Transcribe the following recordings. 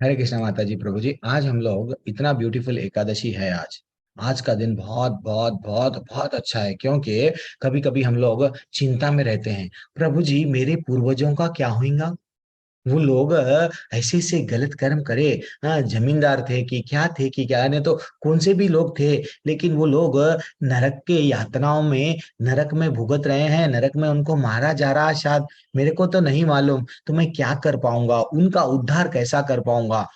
हरे कृष्णा माता जी प्रभु जी। आज हम लोग इतना ब्यूटीफुल एकादशी है। आज आज का दिन बहुत बहुत बहुत बहुत अच्छा है, क्योंकि कभी कभी हम लोग चिंता में रहते हैं। प्रभु जी, मेरे पूर्वजों का क्या होगा? वो लोग ऐसे से गलत कर्म करे। जमींदार थे कि क्या थे कि क्या, नहीं तो कौन से भी लोग थे। लेकिन वो लोग नरक के यातनाओं में, नरक में भुगत रहे हैं, नरक में उनको मारा जा रहा है शायद। मेरे को तो नहीं मालूम, तो मैं क्या कर पाऊंगा? उनका उद्धार कैसा कर पाऊंगा?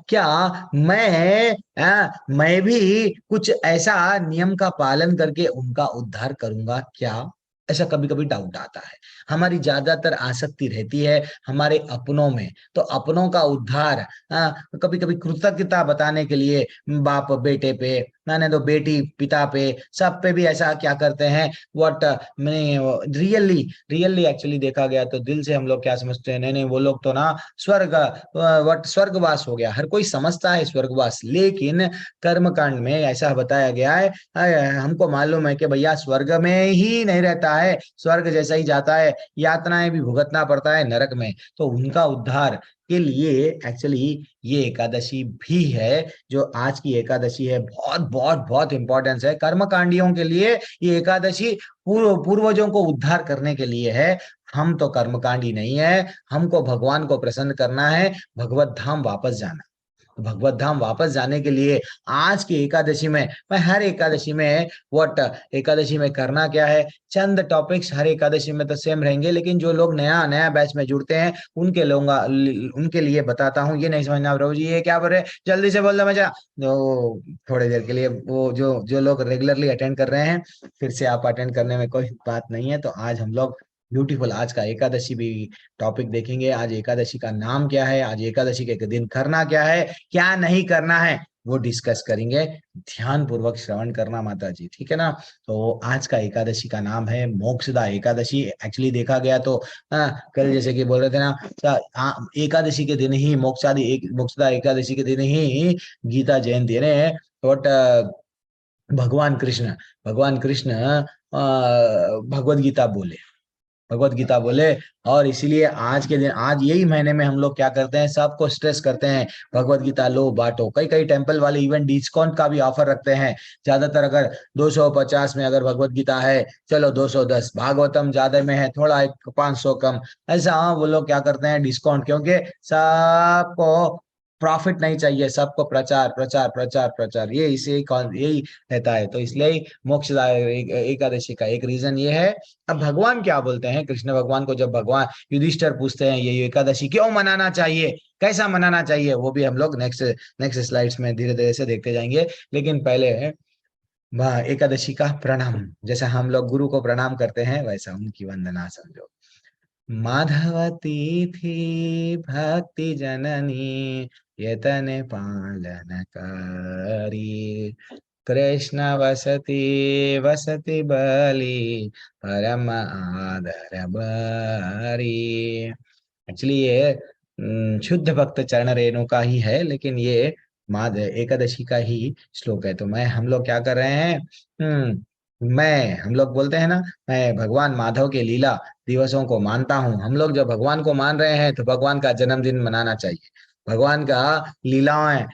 क्या मैं भी कुछ ऐसा नियम का पालन करके उनका उद्धार करूंगा क्या? ऐसा कभी कभी डाउट आता है। हमारी ज्यादातर आसक्ति रहती है हमारे अपनों में। तो अपनों का उद्धार, कभी कभी कृतज्ञता बताने के लिए बाप बेटे पे, मैंने तो बेटी पिता पे, सब पे भी ऐसा क्या करते हैं? व्हाट मैंने रियली रियली एक्चुअली देखा गया तो दिल से हम लोग क्या समझते हैं, नहीं नहीं वो लोग तो ना स्वर्ग, व्हाट स्वर्गवास हो गया। हर कोई समझता है स्वर्गवास, लेकिन कर्म कांड में ऐसा बताया गया है। हमको मालूम है कि भैया स्वर्ग में ही नहीं रहता है, स्वर्ग जैसा ही जाता है, यातनाएं भी भुगतना पड़ता है नरक में। तो उनका उद्धार के लिए एक्चुअली ये एकादशी भी है। जो आज की एकादशी है, बहुत बहुत बहुत इंपॉर्टेंस है कर्मकांडियों के लिए। ये एकादशी पूर्वजों को उद्धार करने के लिए है। हम तो कर्मकांडी नहीं है, हमको भगवान को प्रसन्न करना है, भगवत धाम वापस जाना। भगवत धाम वापस जाने के लिए आज की एकादशी में, मैं हर एकादशी में व्हाट एकादशी में करना क्या है, चंद टॉपिक्स हर एकादशी में तो सेम रहेंगे, लेकिन जो लोग नया नया बैच में जुड़ते हैं उनके लिए बताता हूँ। ये नहीं समझना प्रभु जी ये क्या बोल रहे हैं, जल्दी से बोल दो मजा। तो थोड़ी देर के लिए वो जो जो लोग रेगुलरली अटेंड कर रहे हैं, फिर से आप अटेंड करने में कोई बात नहीं है। तो आज हम लोग ब्यूटीफुल आज का एकादशी भी टॉपिक देखेंगे। आज एकादशी का नाम क्या है, आज एकादशी के दिन करना क्या है, क्या नहीं करना है, वो डिस्कस करेंगे। ध्यान पूर्वक श्रवण करना माता जी, ठीक है ना? तो आज का एकादशी का नाम है मोक्षदा एकादशी। एक्चुअली देखा गया तो कल जैसे कि बोल रहे थे ना, एकादशी के दिन ही मोक्षदा एकादशी के दिन ही गीता जयंती है। बट भगवान कृष्ण भगवत गीता बोले, भगवत गीता बोले। और इसीलिए आज के दिन, आज यही महीने में हम लोग क्या करते हैं, सबको स्ट्रेस करते हैं भगवत गीता लो बांटो। कई कई टेम्पल वाले इवन डिस्काउंट का भी ऑफर रखते हैं। ज्यादातर अगर 250 में अगर भगवत गीता है, चलो 210, भागवतम ज्यादा में है थोड़ा एक 500 कम, ऐसा वो लोग क्या करते हैं डिस्काउंट, क्योंकि सबको प्रॉफिट नहीं चाहिए, सबको प्रचार प्रचार प्रचार प्रचार, ये इसे यही रहता है। तो इसलिए ही मोक्षदा एकादशी का एक रीजन ये है। अब भगवान क्या बोलते हैं, कृष्ण भगवान को जब भगवान युधिष्ठिर पूछते हैं ये एकादशी क्यों मनाना चाहिए, कैसा मनाना चाहिए, वो भी हम लोग नेक्स्ट नेक्स्ट स्लाइड्स में धीरे धीरे से देखते जाएंगे। लेकिन पहले एकादशी का प्रणाम, जैसा हम लोग गुरु को प्रणाम करते हैं वैसा उनकी वंदना समझो। माधवती थी भक्ति जननी, यतन पालन कारी, कृष्ण वसति वसति बलि, परम आदर बारी। एक्चुअली ये शुद्ध भक्त चरण रेणु का ही है, लेकिन ये माध एकादशी का ही श्लोक है। तो मैं हम लोग क्या कर रहे हैं, मैं हम लोग बोलते हैं ना, मैं भगवान माधव के लीला दिवसों को मानता हूँ। हम लोग जब भगवान को मान रहे हैं तो भगवान का जन्मदिन मनाना चाहिए, भगवान का लीलाएं।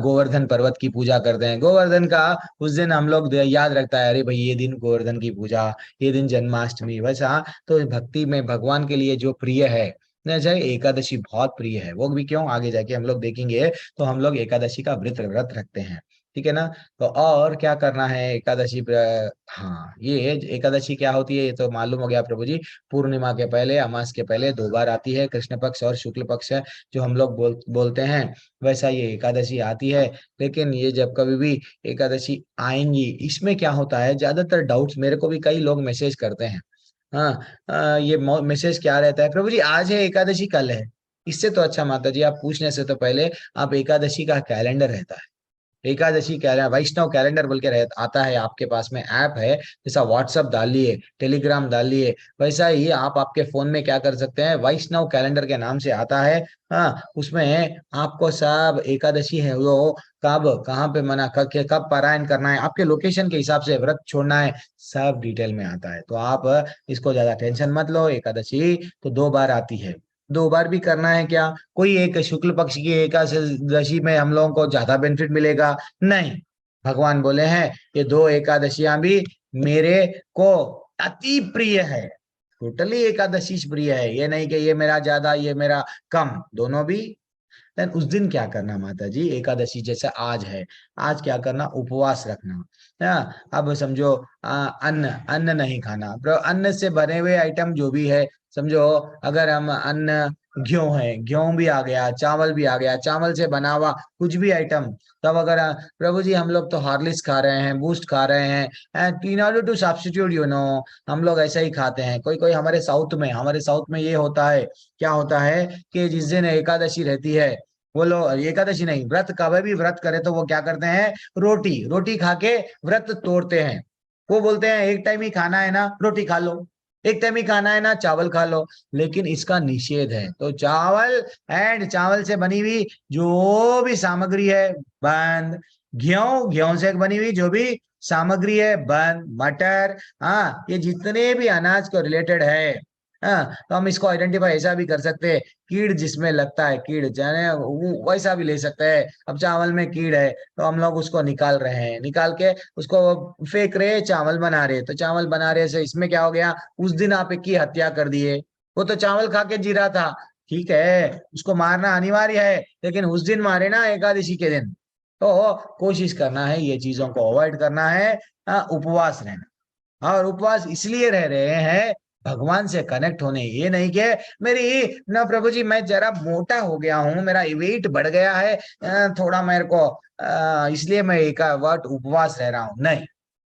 गोवर्धन पर्वत की पूजा करते हैं, गोवर्धन का उस दिन हम लोग याद रखता है, अरे भाई ये दिन गोवर्धन की पूजा, ये दिन जन्माष्टमी, वैसा। तो भक्ति में भगवान के लिए जो प्रिय है, जैसे एकादशी बहुत प्रिय है, वो भी क्यों आगे जाके हम लोग देखेंगे। तो हम लोग एकादशी का व्रत व्रत रखते हैं, ठीक है ना? तो और क्या करना है एकादशी हाँ, ये एकादशी क्या होती है ये तो मालूम हो गया प्रभु जी। पूर्णिमा के पहले, अमास के पहले 2 बार आती है, कृष्ण पक्ष और शुक्ल पक्ष है, जो हम लोग बोलते हैं, वैसा ये एकादशी आती है। लेकिन ये जब कभी भी एकादशी आएंगी, इसमें क्या होता है, ज्यादातर डाउट्स मेरे को भी कई लोग मैसेज करते हैं। हाँ, ये मैसेज क्या रहता है, प्रभु जी आज है एकादशी कल है। इससे तो अच्छा माता जी आप पूछने से तो पहले आप एकादशी का कैलेंडर रहता है, एकादशी कैलेंडर, वैष्णव कैलेंडर बोल के आता है आपके पास में, ऐप है। जैसा व्हाट्सअप डालिए, टेलीग्राम डालिए, वैसा ही आप आपके फोन में क्या कर सकते हैं, वैष्णव कैलेंडर के नाम से आता है। हाँ, उसमें आपको सब एकादशी है वो कब कहाँ पे मना कब पारायण करना है, आपके लोकेशन के हिसाब से व्रत छोड़ना है, सब डिटेल में आता है। तो आप इसको ज्यादा टेंशन मत लो, एकादशी तो 2 बार आती है। 2 बार भी करना है क्या? कोई एक शुक्ल पक्ष की एकादशी में हम लोगों को ज्यादा बेनिफिट मिलेगा? नहीं। भगवान बोले हैं ये 2 एकादशियां भी मेरे को अति प्रिय है, टोटली एकादशी प्रिय है, ये नहीं कि ये मेरा ज्यादा ये मेरा कम, दोनों भी। देन उस दिन क्या करना माता जी, एकादशी जैसे आज है, आज क्या करना, उपवास रखना। अब समझो अन्न अन्न नहीं खाना, अन्न से बने हुए आइटम जो भी है, समझो अगर हम अन्न, गेहूं है, गेहूं भी आ गया, चावल भी आ गया, चावल से बना हुआ कुछ भी आइटम, तब अगर प्रभु जी हम लोग तो हॉर्लिक्स खा रहे हैं, बूस्ट खा रहे हैं, इन ऑर्डर टू सब्स्टिट्यूट हम लोग ऐसा ही खाते हैं। कोई कोई हमारे साउथ में ये होता है, क्या होता है कि जिस दिन एकादशी रहती है, वो लोग एकादशी नहीं, व्रत का भी व्रत करे तो वो क्या करते हैं, रोटी रोटी खा के व्रत तोड़ते हैं। वो बोलते हैं एक टाइम ही खाना है ना, रोटी खा लो, एक टाइम ही खाना है ना, चावल खा लो। लेकिन इसका निषेध है, तो चावल एंड चावल से बनी हुई जो भी सामग्री है बंद, गेहूं गेहूं से बनी हुई जो भी सामग्री है बंद, मटर, हाँ, ये जितने भी अनाज को रिलेटेड है, हाँ, तो हम इसको आइडेंटिफाई ऐसा भी कर सकते हैं, कीड़ जिसमें लगता है, कीड़ जाने वैसा भी ले सकते हैं। अब चावल में कीड़ है तो हम लोग उसको निकाल रहे हैं, निकाल के उसको फेंक रहे हैं, चावल बना रहे हैं। तो चावल बना रहे से इसमें क्या हो गया, उस दिन आप एक की हत्या कर दिए, वो तो चावल खा के जी रहा था, ठीक है, उसको मारना अनिवार्य है, लेकिन उस दिन मारे ना, एकादशी के दिन। तो कोशिश करना है ये चीजों को अवॉइड करना है, उपवास रहना। और उपवास इसलिए रह रहे हैं भगवान से कनेक्ट होने, ये नहीं कि मेरी ना प्रभु जी मैं जरा मोटा हो गया हूँ, मेरा वेट बढ़ गया है, थोड़ा मेरे को इसलिए मैं एक वर्ट उपवास रह रहा हूँ, नहीं।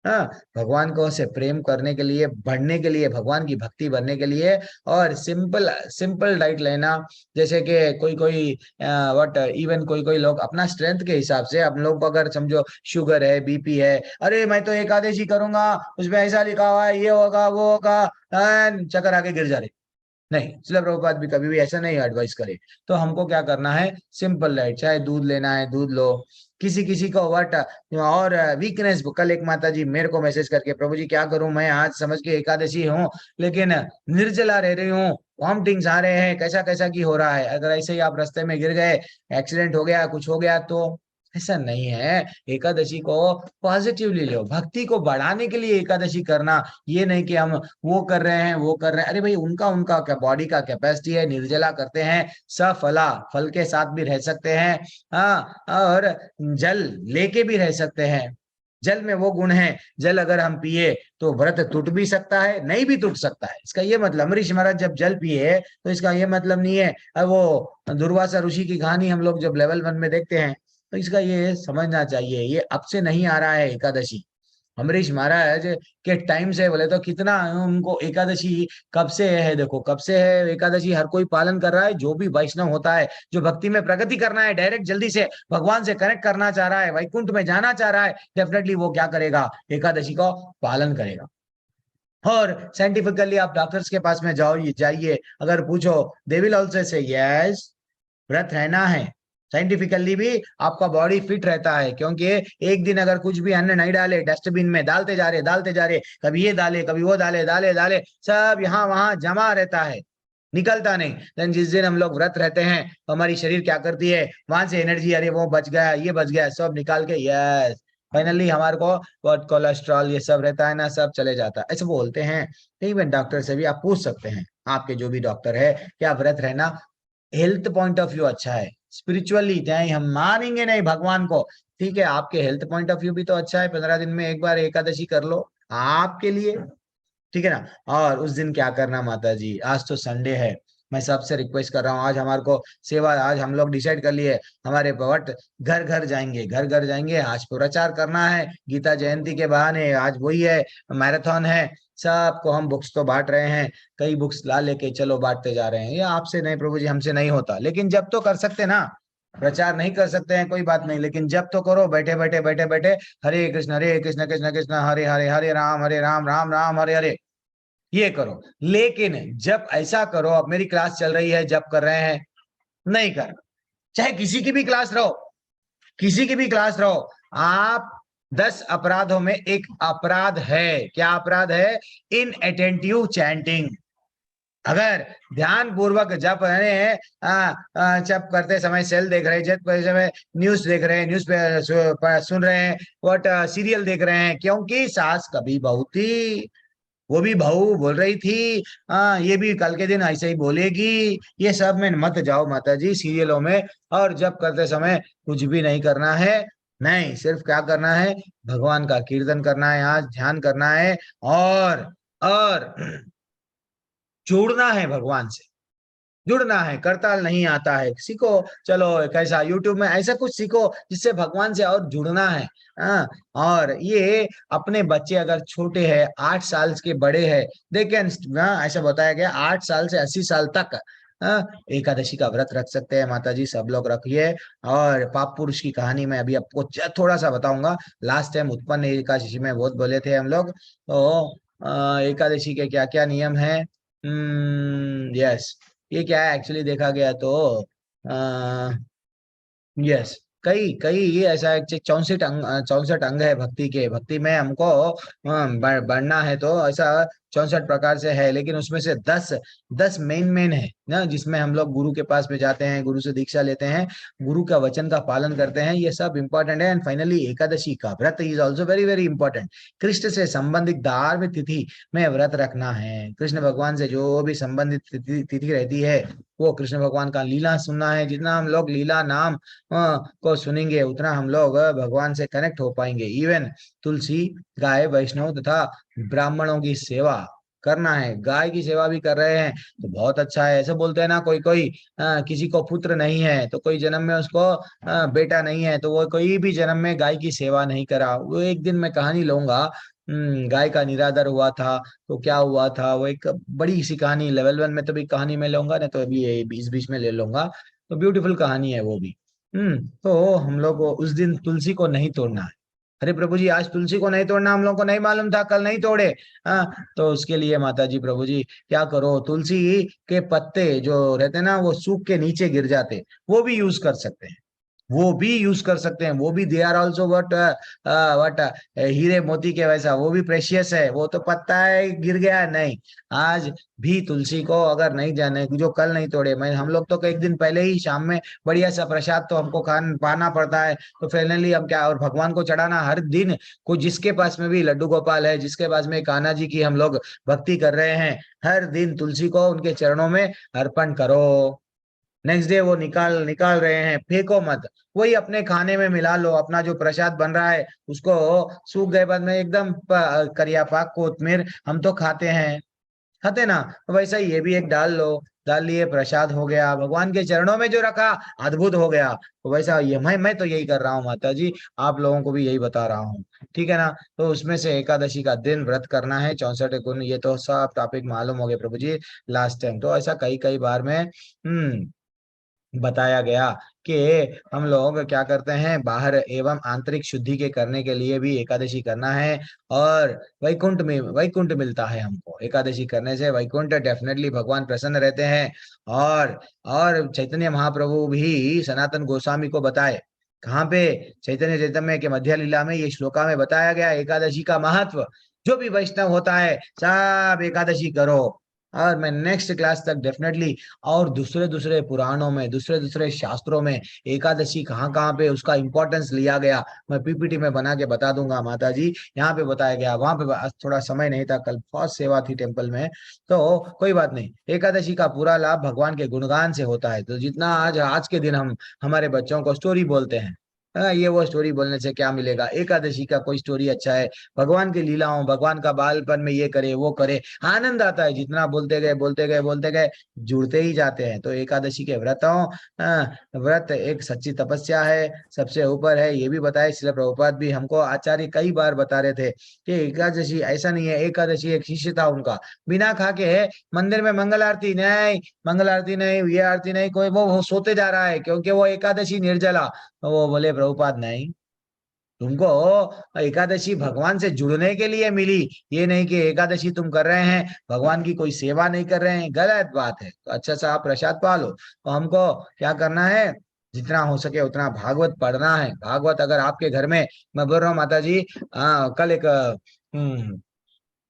हाँ, भगवान को से प्रेम करने के लिए, बढ़ने के लिए, भगवान की भक्ति बढ़ने के लिए, और सिंपल सिंपल डाइट लेना। जैसे कि कोई कोई व्हाट इवन कोई कोई लोग अपना स्ट्रेंथ के हिसाब से, हम लोग को अगर समझो शुगर है, बीपी है, अरे मैं तो एकादशी करूंगा, उसमें ऐसा लिखा हुआ है, ये होगा वो होगा, चक्कर आके गिर जा रहे। नहीं, शिला प्रभुपाद भी कभी भी ऐसा नहीं एडवाइस करे। तो हमको क्या करना है, सिंपल डाइट, चाहे दूध लेना है दूध लो, किसी किसी को वट और वीकनेस, कल एक माता जी मेरे को मैसेज करके, प्रभु जी क्या करूं, मैं आज समझ के एकादशी हूँ लेकिन निर्जला रह रही हूँ, वॉमिटिंग्स आ रहे हैं, कैसा कैसा की हो रहा है, अगर ऐसे ही आप रास्ते में गिर गए, एक्सीडेंट हो गया, कुछ हो गया तो, ऐसा नहीं है। एकादशी को पॉजिटिवली लो, भक्ति को बढ़ाने के लिए एकादशी करना, ये नहीं कि हम वो कर रहे हैं वो कर रहे हैं, अरे भाई उनका उनका क्या बॉडी का कैपेसिटी है, निर्जला करते हैं, सफला फल के साथ भी रह सकते हैं, हाँ, और जल लेके भी रह सकते हैं। जल में वो गुण है, जल अगर हम पिए तो व्रत टूट भी सकता है, नहीं भी टूट सकता है, इसका ये मतलब, अमरीश महाराज जब जल पिए तो इसका ये मतलब नहीं है, अब वो दुर्वासा ऋषि की कहानी हम लोग जब लेवल 1 में देखते हैं, तो इसका ये समझना चाहिए, ये अब से नहीं आ रहा है एकादशी। अमरीश महाराज के टाइम से बोले तो कितना उनको एकादशी कब से है, देखो कब से है एकादशी, हर कोई पालन कर रहा है, जो भी वैष्णव होता है, जो भक्ति में प्रगति करना है, डायरेक्ट जल्दी से भगवान से कनेक्ट करना चाह रहा है, वैकुंठ में जाना चाह रहा है, डेफिनेटली वो क्या करेगा, एकादशी का पालन करेगा। और साइंटिफिकली आप डॉक्टर्स के पास में जाओ, जाइए, अगर पूछो, they will also say yes, व्रत रहना है। साइंटिफिकली भी आपका बॉडी फिट रहता है, क्योंकि एक दिन अगर कुछ भी अन्न नहीं डाले, डस्टबिन में डालते जा रहे, कभी ये डाले कभी वो डाले, डाले डाले सब यहाँ वहां जमा रहता है, निकलता नहीं। लेकिन जिस दिन हम लोग व्रत रहते हैं तो हमारी शरीर क्या करती है, वहां से एनर्जी, अरे वो बच गया, ये बच गया, सब निकाल के यस, फाइनली हमारे को बहुत कोलेस्ट्रॉल ये सब रहता है ना, सब चले जाता है, ऐसे बोलते हैं। इवन डॉक्टर से भी आप पूछ सकते हैं, आपके जो भी डॉक्टर है, क्या व्रत रहना हेल्थ पॉइंट ऑफ व्यू अच्छा है, स्पिरिचुअली चाहे हम मानेंगे नहीं भगवान को, ठीक है, आपके हेल्थ पॉइंट ऑफ व्यू भी तो अच्छा है, 15 दिन में एक बार एकादशी कर लो आपके लिए, ठीक है ना। और उस दिन क्या करना माता जी, आज तो संडे है, मैं सबसे रिक्वेस्ट कर रहा हूँ, आज हमारे को सेवा, आज हम लोग डिसाइड कर लिए हमारे भट्ट घर घर जाएंगे, घर घर जाएंगे, आज प्रचार करना है, गीता जयंती के बहाने आज वही है, मैराथन है, सबको हम बुक्स तो बांट रहे हैं, कई बुक्स ला लेके चलो बांटते जा रहे हैं, ये आपसे नहीं प्रभु जी, हमसे नहीं होता, लेकिन जब तो कर सकते ना, प्रचार नहीं कर सकते हैं कोई बात नहीं, लेकिन जब तो करो, बैठे बैठे बैठे बैठे, हरे कृष्ण कृष्ण कृष्ण हरे हरे, हरे राम राम राम हरे हरे, ये करो। लेकिन जब ऐसा करो, अब मेरी क्लास चल रही है, जब कर रहे हैं, नहीं करना, चाहे किसी की भी क्लास रहो, किसी की भी क्लास रहो, आप 10 अपराधों में एक अपराध है, क्या अपराध है, इन अटेंटिव चैंटिंग, अगर ध्यान पूर्वक जप रहे हैं, जप करते समय सेल देख रहे हैं, जप करते समय न्यूज देख रहे हैं, न्यूज पे सुन रहे हैं, व्हाट सीरियल देख रहे हैं, क्योंकि सास कभी बहू थी, वो भी बहू बोल रही थी, ये भी कल के दिन ऐसे ही बोलेगी, ये सब में मत जाओ माता जी सीरियलों में। और जप करते समय कुछ भी नहीं करना है, नहीं, सिर्फ क्या करना है, भगवान का कीर्तन करना है, आज ध्यान करना है, और जुड़ना है भगवान से, जुड़ना है, करताल नहीं आता है, सीखो। चलो कैसा यूट्यूब में ऐसा कुछ सीखो जिससे भगवान से और जुड़ना है। हाँ, और ये अपने बच्चे अगर छोटे हैं, 8 साल के बड़े हैं, दे कैन, ऐसा बताया गया 8 साल से 80 साल तक एकादशी का व्रत रख सकते हैं। माता जी सब लोग रखिए। और पाप पुरुष की कहानी में अभी आपको थोड़ा सा बताऊंगा। लास्ट टाइम उत्पन्न एकादशी में बहुत बोले थे हम लोग, तो एकादशी के क्या क्या नियम है। यस, ये क्या है एक्चुअली देखा गया तो, यस, कई कई ये ऐसा है कि 64 अंग है भक्ति के, भक्ति में हमको बढ़ना है तो ऐसा 64 प्रकार से है, लेकिन उसमें से 10 मेन मेन है ना, जिसमें हम लोग गुरु के पास में जाते हैं, गुरु से दीक्षा लेते हैं, गुरु का वचन का पालन करते हैं, ये सब इंपॉर्टेंट है। एंड फाइनली एकादशी का व्रत is also very very important. Krishna से संबंधित धार्मिक तिथि में व्रत रखना है, कृष्ण भगवान से जो भी संबंधित तिथि रहती है, वो कृष्ण भगवान का लीला सुनना है। जितना हम लोग लीला नाम को सुनेंगे, उतना हम लोग भगवान से कनेक्ट हो पाएंगे। इवन तुलसी, गाय, वैष्णव तथा ब्राह्मणों की सेवा करना है, गाय की सेवा भी कर रहे हैं तो बहुत अच्छा है। ऐसे बोलते हैं ना, कोई कोई किसी को पुत्र नहीं है तो कोई जन्म में उसको बेटा नहीं है, तो वो कोई भी जन्म में गाय की सेवा नहीं करा। वो एक दिन मैं कहानी लूंगा, गाय का निरादर हुआ था तो क्या हुआ था, वो एक बड़ी सी कहानी, लेवल 1 में तो भी कहानी में लूंगा ना, तो अभी ये बीच बीच में ले लूंगा। तो ब्यूटीफुल कहानी है वो भी। तो हम लोग को उस दिन तुलसी को नहीं तोड़ना है। अरे प्रभु जी, आज तुलसी को नहीं तोड़ना, हम लोग को नहीं मालूम था, कल नहीं तोड़े। तो उसके लिए माता जी, प्रभु जी क्या करो, तुलसी के पत्ते जो रहते हैं ना, वो सूख के नीचे गिर जाते, वो भी यूज कर सकते हैं, वो भी यूज कर सकते हैं, वो भी दे आर ऑल्सो वट हीरे मोती के वैसा, वो भी प्रेशियस है। वो तो पत्ता है, गिर गया नहीं। आज भी तुलसी को अगर नहीं जाने, जो कल नहीं तोड़े, मैं हम लोग तो एक दिन पहले ही शाम में बढ़िया सा प्रसाद तो हमको खान पाना पड़ता है, तो फाइनली हम क्या, और भगवान को चढ़ाना हर दिन। को जिसके पास में भी लड्डू गोपाल है, जिसके पास में कान्हा जी की हम लोग भक्ति कर रहे हैं, हर दिन तुलसी को उनके चरणों में अर्पण करो। नेक्स्ट डे वो निकाल निकाल रहे हैं, फेंको मत, वही अपने खाने में मिला लो। अपना जो प्रसाद बन रहा है उसको सूख गए बाद में एकदम करिया पाक कोतमीर हम तो खाते ना, तो वैसा ही ये भी एक डाल लो, डाल लिए, प्रसाद हो गया, भगवान के चरणों में जो रखा, अद्भुत हो गया। तो वैसा ये मैं तो यही कर रहा हूँ माता जी, आप लोगों को भी यही बता रहा हूँ, ठीक है ना। तो उसमें से एकादशी का दिन व्रत करना है, 64 गुण, ये तो सब टॉपिक मालूम हो गए प्रभु जी लास्ट टाइम। तो ऐसा कई कई बार में बताया गया कि हम लोग क्या करते हैं, बाहर एवं आंतरिक शुद्धि के करने के लिए भी एकादशी करना है। और वैकुंठ मिलता है हमको, एकादशी करने से वैकुंठ डेफिनेटली भगवान प्रसन्न रहते हैं। और चैतन्य महाप्रभु भी सनातन गोस्वामी को बताए, कहाँ पे, चैतन्य चैतन्य के मध्य लीला में ये श्लोका में बताया गया एकादशी का महत्व। जो भी वैष्णव होता है सब एकादशी करो। और मैं नेक्स्ट क्लास तक डेफिनेटली, और दूसरे दूसरे पुराणों में, दूसरे दूसरे शास्त्रों में एकादशी कहाँ कहाँ पे उसका इंपॉर्टेंस लिया गया, मैं पीपीटी में बना के बता दूंगा माता जी। यहाँ पे बताया गया, वहां पे आज थोड़ा समय नहीं था, कल बहुत सेवा थी टेम्पल में, तो कोई बात नहीं। एकादशी का पूरा लाभ भगवान के गुणगान से होता है। तो जितना आज आज के दिन हम हमारे बच्चों को स्टोरी बोलते हैं, ये वो स्टोरी बोलने से क्या मिलेगा, एकादशी का कोई स्टोरी अच्छा है, भगवान की लीलाओं, भगवान का बालपन में ये करे वो करे, आनंद आता है। जितना बोलते गए बोलते गए बोलते गए, जुड़ते ही जाते हैं। तो एकादशी के व्रत एक सच्ची तपस्या है, सबसे ऊपर है, ये भी बताए श्रील प्रभुपाद भी हमको, आचार्य कई बार बता रहे थे कि एकादशी ऐसा नहीं है, एकादशी एक शिष्य था उनका, बिना खा के है मंदिर में मंगल आरती नहीं, मंगल आरती नहीं, ये आरती नहीं, कोई वो सोते जा रहा है क्योंकि वो एकादशी निर्जला। तो वो बोले प्रभुपाद नहीं, तुमको एकादशी भगवान से जुड़ने के लिए मिली, ये नहीं कि एकादशी तुम कर रहे हैं भगवान की कोई सेवा नहीं कर रहे हैं, गलत बात है। तो अच्छा सा आप प्रसाद पालो। तो हमको क्या करना है, जितना हो सके उतना भागवत पढ़ना है। भागवत अगर आपके घर में, मैं बोल रहा हूँ माता जी, कल एक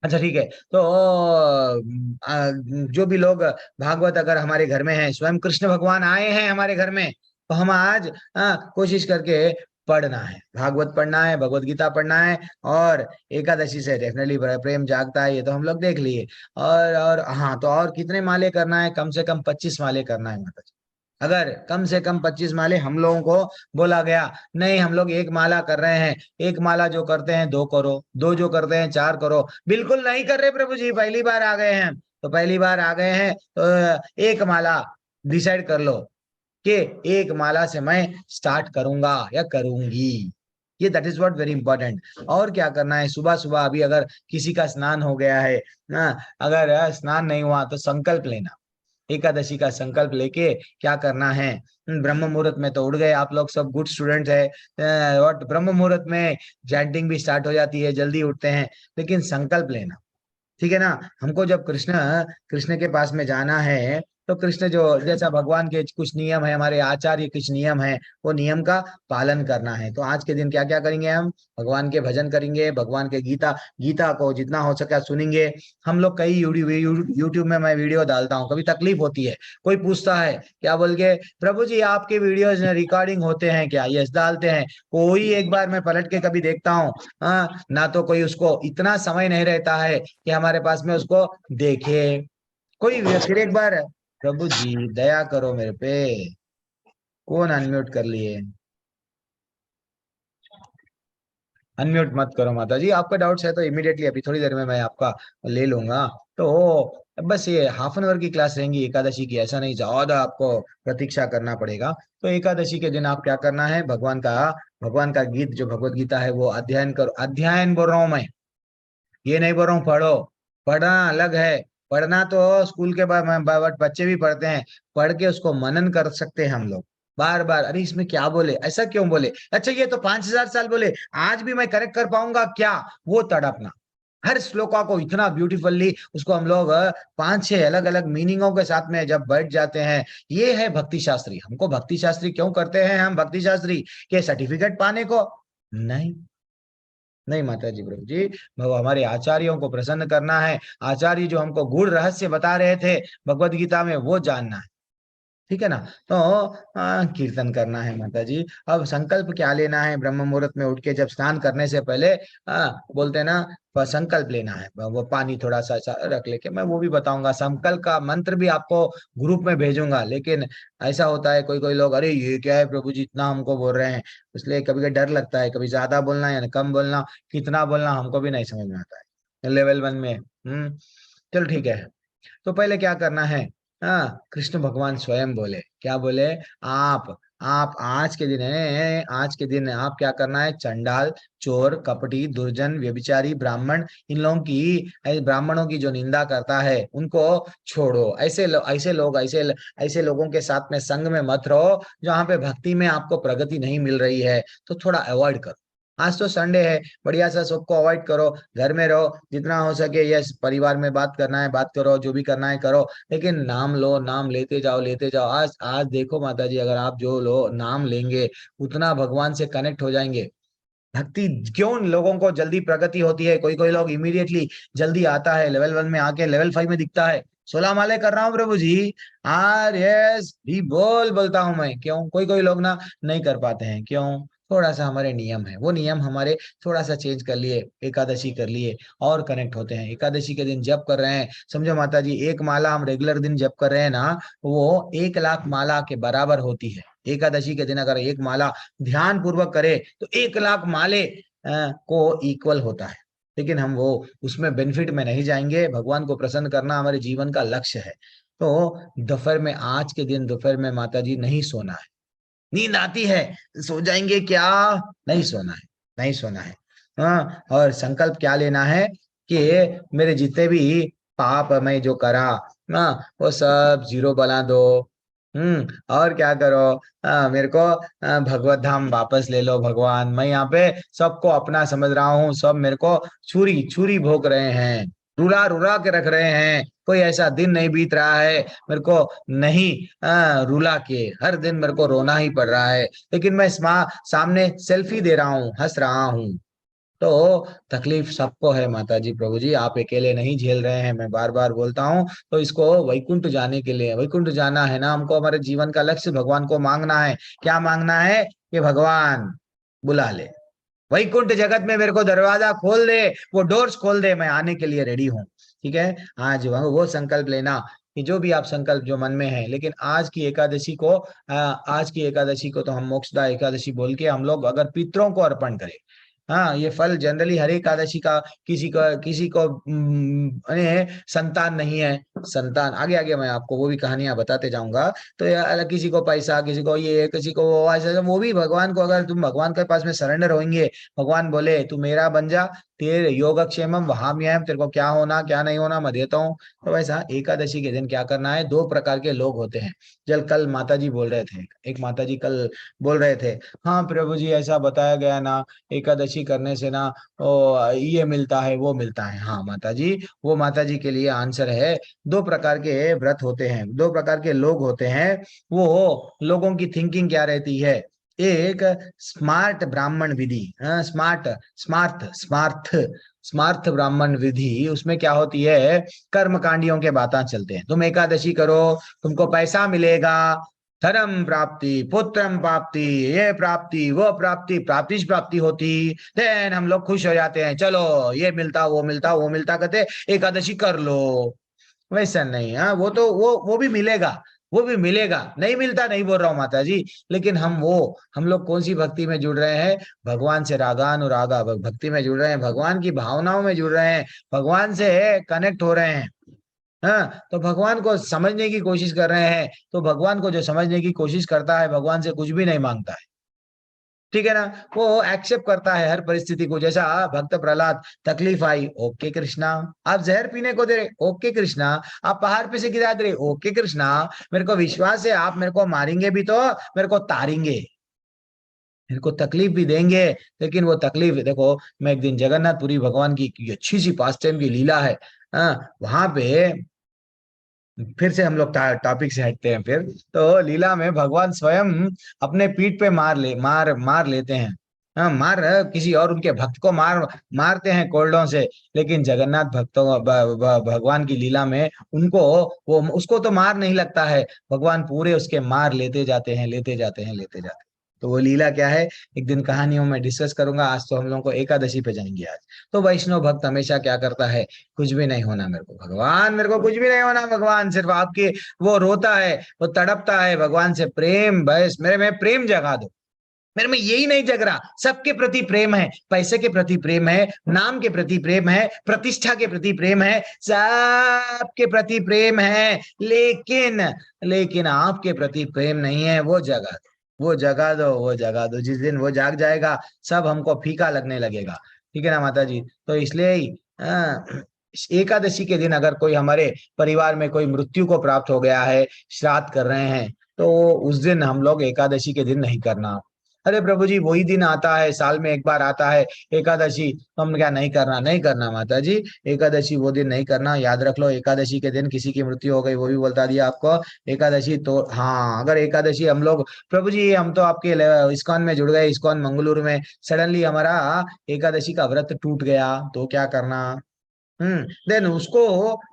अच्छा ठीक है। तो जो भी लोग भागवत अगर हमारे घर में हैं, स्वयं कृष्ण भगवान आए हैं हमारे घर में, तो हम आज कोशिश करके पढ़ना है, भागवत पढ़ना है, भगवत गीता पढ़ना है। और एकादशी से डेफिनेटली प्रेम जागता है, ये तो हम लोग देख लिए। और हाँ, तो और कितने माले करना है? कम से कम 25 माले करना है माता जी। अगर कम से कम 25 माले हम लोगों को बोला गया, नहीं हम लोग एक माला कर रहे हैं, एक माला जो करते हैं 2 करो, 2 जो करते हैं 4 करो, बिल्कुल नहीं कर रहे प्रभु जी, पहली बार आ गए हैं। तो पहली बार आ गए हैं तो एक माला डिसाइड कर लो कि एक माला से मैं स्टार्ट करूंगा या करूंगी। ये that is what very important. और क्या करना है? सुबह सुबह अभी अगर किसी का स्नान हो गया है ना, अगर स्नान नहीं हुआ तो संकल्प लेना, एकादशी का संकल्प लेके क्या करना है? ब्रह्म मुहूर्त में तो उठ गए आप लोग, सब गुड स्टूडेंट है, और ब्रह्म मुहूर्त में चैंटिंग भी स्टार्ट हो जाती है, जल्दी उठते हैं। लेकिन संकल्प लेना, ठीक है ना? हमको जब कृष्ण कृष्ण के पास में जाना है, तो कृष्ण जो जैसा भगवान के कुछ नियम है, हमारे आचार्य कुछ नियम है, वो नियम का पालन करना है। तो आज के दिन क्या क्या करेंगे? हम भगवान के भजन करेंगे, भगवान के गीता गीता को जितना हो सके सुनेंगे। हम लोग कई यूट्यूब में मैं वीडियो डालता हूँ, कभी तकलीफ होती है, कोई पूछता है क्या बोल के, प्रभु जी आपके वीडियोज रिकॉर्डिंग होते हैं क्या? यस, डालते हैं। कोई एक बार मैं पलट के कभी देखता हूँ, ना तो कोई उसको इतना समय नहीं रहता है कि हमारे पास में उसको देखे कोई भी। फिर एक बार, प्रभु जी दया करो मेरे पे, कौन अनम्यूट कर लिए? अनम्यूट मत करो माता जी, आपका डाउट्स है तो इमीडिएटली अभी थोड़ी देर में मैं आपका ले लूंगा। तो बस ये हाफ एन आवर की क्लास रहेंगी एकादशी की, ऐसा नहीं ज्यादा आपको प्रतीक्षा करना पड़ेगा। तो एकादशी के दिन आप क्या करना है? भगवान का गीत जो भगवत गीता है वो अध्ययन करो। अध्ययन बोल रहा हूं मैं, ये नहीं बोल रहा हूँ पढ़ो। पढ़ना अलग है। पढ़ना तो स्कूल के बाद बच्चे भी पढ़ते हैं, पढ़ के उसको मनन कर सकते हैं हम लोग। बार बार, अरे इसमें क्या बोले, ऐसा क्यों बोले, अच्छा ये तो 5,000 साल बोले, आज भी मैं करेक्ट कर पाऊंगा क्या? वो तड़पना, हर श्लोका को इतना ब्यूटीफुल्ली उसको हम लोग 5-6 अलग अलग मीनिंगों के साथ में जब बैठ जाते हैं। ये है भक्ति शास्त्री। हमको भक्ति शास्त्री क्यों करते हैं हम? भक्ति शास्त्री के सर्टिफिकेट पाने को नहीं। नहीं माता जी, प्रभु जी, वो हमारे आचार्यों को प्रसन्न करना है। आचार्य जो हमको गूढ़ रहस्य बता रहे थे भगवत गीता में, वो जानना है, ठीक है ना? तो कीर्तन करना है माता जी। अब संकल्प क्या लेना है? ब्रह्म मुहूर्त में उठ के जब स्नान करने से पहले बोलते हैं ना, संकल्प लेना है। वो पानी थोड़ा सा रख लेके, मैं वो भी बताऊंगा, संकल्प का मंत्र भी आपको ग्रुप में भेजूंगा। लेकिन ऐसा होता है कोई कोई लोग, अरे ये क्या है प्रभु जी इतना हमको बोल रहे हैं, इसलिए कभी कभी डर लगता है, कभी ज्यादा बोलना या कम बोलना, कितना बोलना हमको भी नहीं समझ में आता है लेवल 1 में। चलो ठीक है। तो पहले क्या करना है? कृष्ण भगवान स्वयं बोले, क्या बोले? आप आज के दिन है, आज के दिन आप क्या करना है? चंडाल, चोर, कपटी, दुर्जन, व्यभिचारी, ब्राह्मण, इन लोगों की, ब्राह्मणों की जो निंदा करता है उनको छोड़ो। ऐसे लोगों के साथ में संग में मत रहो, जहाँ पे भक्ति में आपको प्रगति नहीं मिल रही है, तो थोड़ा अवॉइड करो। आज तो संडे है, बढ़िया सा सबको अवॉइड करो, घर में रहो जितना हो सके। यस, परिवार में बात करना है बात करो, जो भी करना है करो, लेकिन नाम लो, नाम लेते जाओ लेते जाओ। आज आज देखो माता जी, अगर आप जो लो नाम लेंगे उतना भगवान से कनेक्ट हो जाएंगे। भक्ति क्यों लोगों को जल्दी प्रगति होती है? कोई कोई लोग इमीडिएटली जल्दी आता है, लेवल 1 में आके लेवल 5 में दिखता है, 16 माले कर रहा हूँ प्रभु जी, आर यस भी बोलता हूं मैं। क्यों? कोई कोई लोग ना नहीं कर पाते हैं, क्यों? थोड़ा सा हमारे नियम है, वो नियम हमारे थोड़ा सा चेंज कर लिए, एकादशी कर लिए और कनेक्ट होते हैं। एकादशी के दिन जप कर रहे हैं, समझो माता जी, एक माला हम रेगुलर दिन जप कर रहे हैं ना, वो 1 लाख माला के बराबर होती है। एकादशी के दिन अगर एक माला ध्यान पूर्वक करे तो 1 लाख माले को इक्वल होता है। लेकिन हम वो उसमें बेनिफिट में नहीं जाएंगे। भगवान को प्रसन्न करना हमारे जीवन का लक्ष्य है। तो दोपहर में, आज के दिन दोपहर में माता जी नहीं सोना है। नींद आती है, सो जाएंगे क्या? नहीं सोना है, नहीं सोना है। और संकल्प क्या लेना है कि मेरे जितने भी पाप मैं जो करा, वो सब जीरो बना दो। और क्या करो? मेरे को भगवत धाम वापस ले लो भगवान। मैं यहाँ पे सबको अपना समझ रहा हूँ, सब मेरे को छुरी छुरी भोंक रहे हैं, रुला रुला के रख रहे हैं। कोई ऐसा दिन नहीं बीत रहा है मेरे को नहीं रुला के, हर दिन मेरे को रोना ही पड़ रहा है। लेकिन मैं सामने सेल्फी दे रहा हूँ, हंस रहा हूँ। तो तकलीफ सबको है माता जी प्रभु जी, आप अकेले नहीं झेल रहे हैं, मैं बार बार बोलता हूँ। तो इसको वैकुंठ जाने के लिए, वैकुंठ जाना है ना हमको, हमारे जीवन का लक्ष्य भगवान को मांगना है। क्या मांगना है? कि भगवान बुला ले, वैकुंठ जगत में मेरे को दरवाजा खोल दे, वो डोर्स खोल दे, मैं आने के लिए रेडी हूँ। ठीक है, आज वो संकल्प लेना कि जो भी आप संकल्प जो मन में है, लेकिन आज की एकादशी को, आज की एकादशी को तो हम मोक्षदा एकादशी बोल के हम लोग अगर पितरों को अर्पण करें। हाँ, ये फल जनरली हर एकादशी का, किसी को संतान नहीं है, संतान आगे आगे मैं आपको वो भी कहानियां बताते जाऊंगा। तो ये अलग, किसी को पैसा, किसी को ये, किसी को वो, ऐसा वो भी भगवान को, अगर तुम भगवान के पास में सरेंडर होंगे, भगवान बोले तू मेरा बन जा, तेरे योगक्षेमम वहाम्यहम, तेरे को क्या होना क्या नहीं होना मैं देता हूँ। तो वैसा एकादशी के दिन क्या करना है, दो प्रकार के लोग होते हैं। जल कल माता जी बोल रहे थे, एक माता जी कल बोल रहे थे, हाँ प्रभु जी ऐसा बताया गया ना, एकादशी करने से ना ये मिलता है वो मिलता है। हाँ माता जी, वो माता जी के लिए आंसर है। दो प्रकार के व्रत होते हैं, दो प्रकार के लोग होते हैं। वो लोगों की थिंकिंग क्या रहती है? एक स्मार्ट ब्राह्मण विधि, स्मार्ट स्मार्थ स्मार्थ स्मार्थ ब्राह्मण विधि, उसमें क्या होती है, कर्म कांडियों के बातें चलते हैं। तुम एकादशी करो, तुमको पैसा मिलेगा, धर्म प्राप्ति, पुत्रम प्राप्ति, ये प्राप्ति वो प्राप्ति, प्राप्ति प्राप्ति होती, देन हम लोग खुश हो जाते हैं, चलो ये मिलता वो मिलता वो मिलता, कहते एकादशी कर लो। वैसा नहीं, हाँ वो तो वो भी मिलेगा, वो भी मिलेगा, नहीं मिलता नहीं बोल रहा हूँ माता जी। लेकिन हम लोग कौन सी भक्ति में जुड़ रहे हैं? भगवान से रागानुरागा भक्ति में जुड़ रहे हैं, भगवान की भावनाओं में जुड़ रहे हैं, भगवान से कनेक्ट हो रहे हैं। हाँ, तो भगवान को समझने की कोशिश कर रहे हैं। तो भगवान को जो समझने की कोशिश करता है, भगवान से कुछ भी नहीं मांगता है। ठीक है ना, वो एक्सेप्ट करता है हर परिस्थिति को। जैसा भक्त प्रहलाद, तकलीफ आई, ओके कृष्णा, आप जहर पीने को दे रहे, ओके कृष्णा, आप पहाड़ पे से गिरा दे रहे, ओके कृष्णा, मेरे को विश्वास है आप मेरे को मारेंगे भी तो मेरे को तारेंगे, मेरे को तकलीफ भी देंगे। लेकिन वो तकलीफ देखो, मैं एक दिन जगन्नाथपुरी भगवान की अच्छी सी पास टाइम की लीला है, वहां पे फिर से हम लोग टॉपिक से हटते हैं फिर। तो लीला में भगवान स्वयं अपने पीठ पे मार लेते हैं। हाँ, किसी और उनके भक्त को मारते हैं कोल्डों से। लेकिन जगन्नाथ भक्तों भगवान की लीला में उनको, वो उसको तो मार नहीं लगता है, भगवान पूरे उसके मार लेते जाते हैं, लेते जाते हैं, लेते जाते हैं। तो वो लीला क्या है, एक दिन कहानियों में डिस्कस करूंगा। आज तो हम लोगों को एकादशी पे जाएंगे आज। तो वैष्णव भक्त हमेशा क्या करता है, कुछ भी नहीं होना मेरे को भगवान, मेरे को कुछ भी नहीं होना भगवान, सिर्फ आपके, वो रोता है, वो तड़पता है भगवान से, प्रेम बस मेरे में प्रेम जगा दो। मेरे में यही नहीं जग रहा, सबके प्रति प्रेम है, पैसे के प्रति प्रेम है, नाम के प्रति प्रेम है, प्रतिष्ठा के प्रति प्रेम है, सबके प्रति प्रेम है, लेकिन आपके प्रति प्रेम नहीं है। वो जगा दो, वो जगा दो, वो जगा दो। जिस दिन वो जाग जाएगा, सब हमको फीका लगने लगेगा। ठीक है ना माता जी? तो इसलिए ही एकादशी के दिन अगर कोई हमारे परिवार में कोई मृत्यु को प्राप्त हो गया है, श्राद्ध कर रहे हैं, तो उस दिन हम लोग एकादशी के दिन नहीं करना। अरे प्रभु जी, वही दिन आता है, साल में एक बार आता है एकादशी, तो हम क्या नहीं करना? नहीं करना माता जी, एकादशी वो दिन नहीं करना। याद रख लो, एकादशी के दिन किसी की मृत्यु हो गई, वो भी बता दिया आपको। एकादशी तो हाँ, अगर एकादशी हम लोग, प्रभु जी हम तो आपके इस्कॉन में जुड़ गए, इस्कॉन मंगलुरु में, सडनली हमारा एकादशी का व्रत टूट गया, तो क्या करना? देन उसको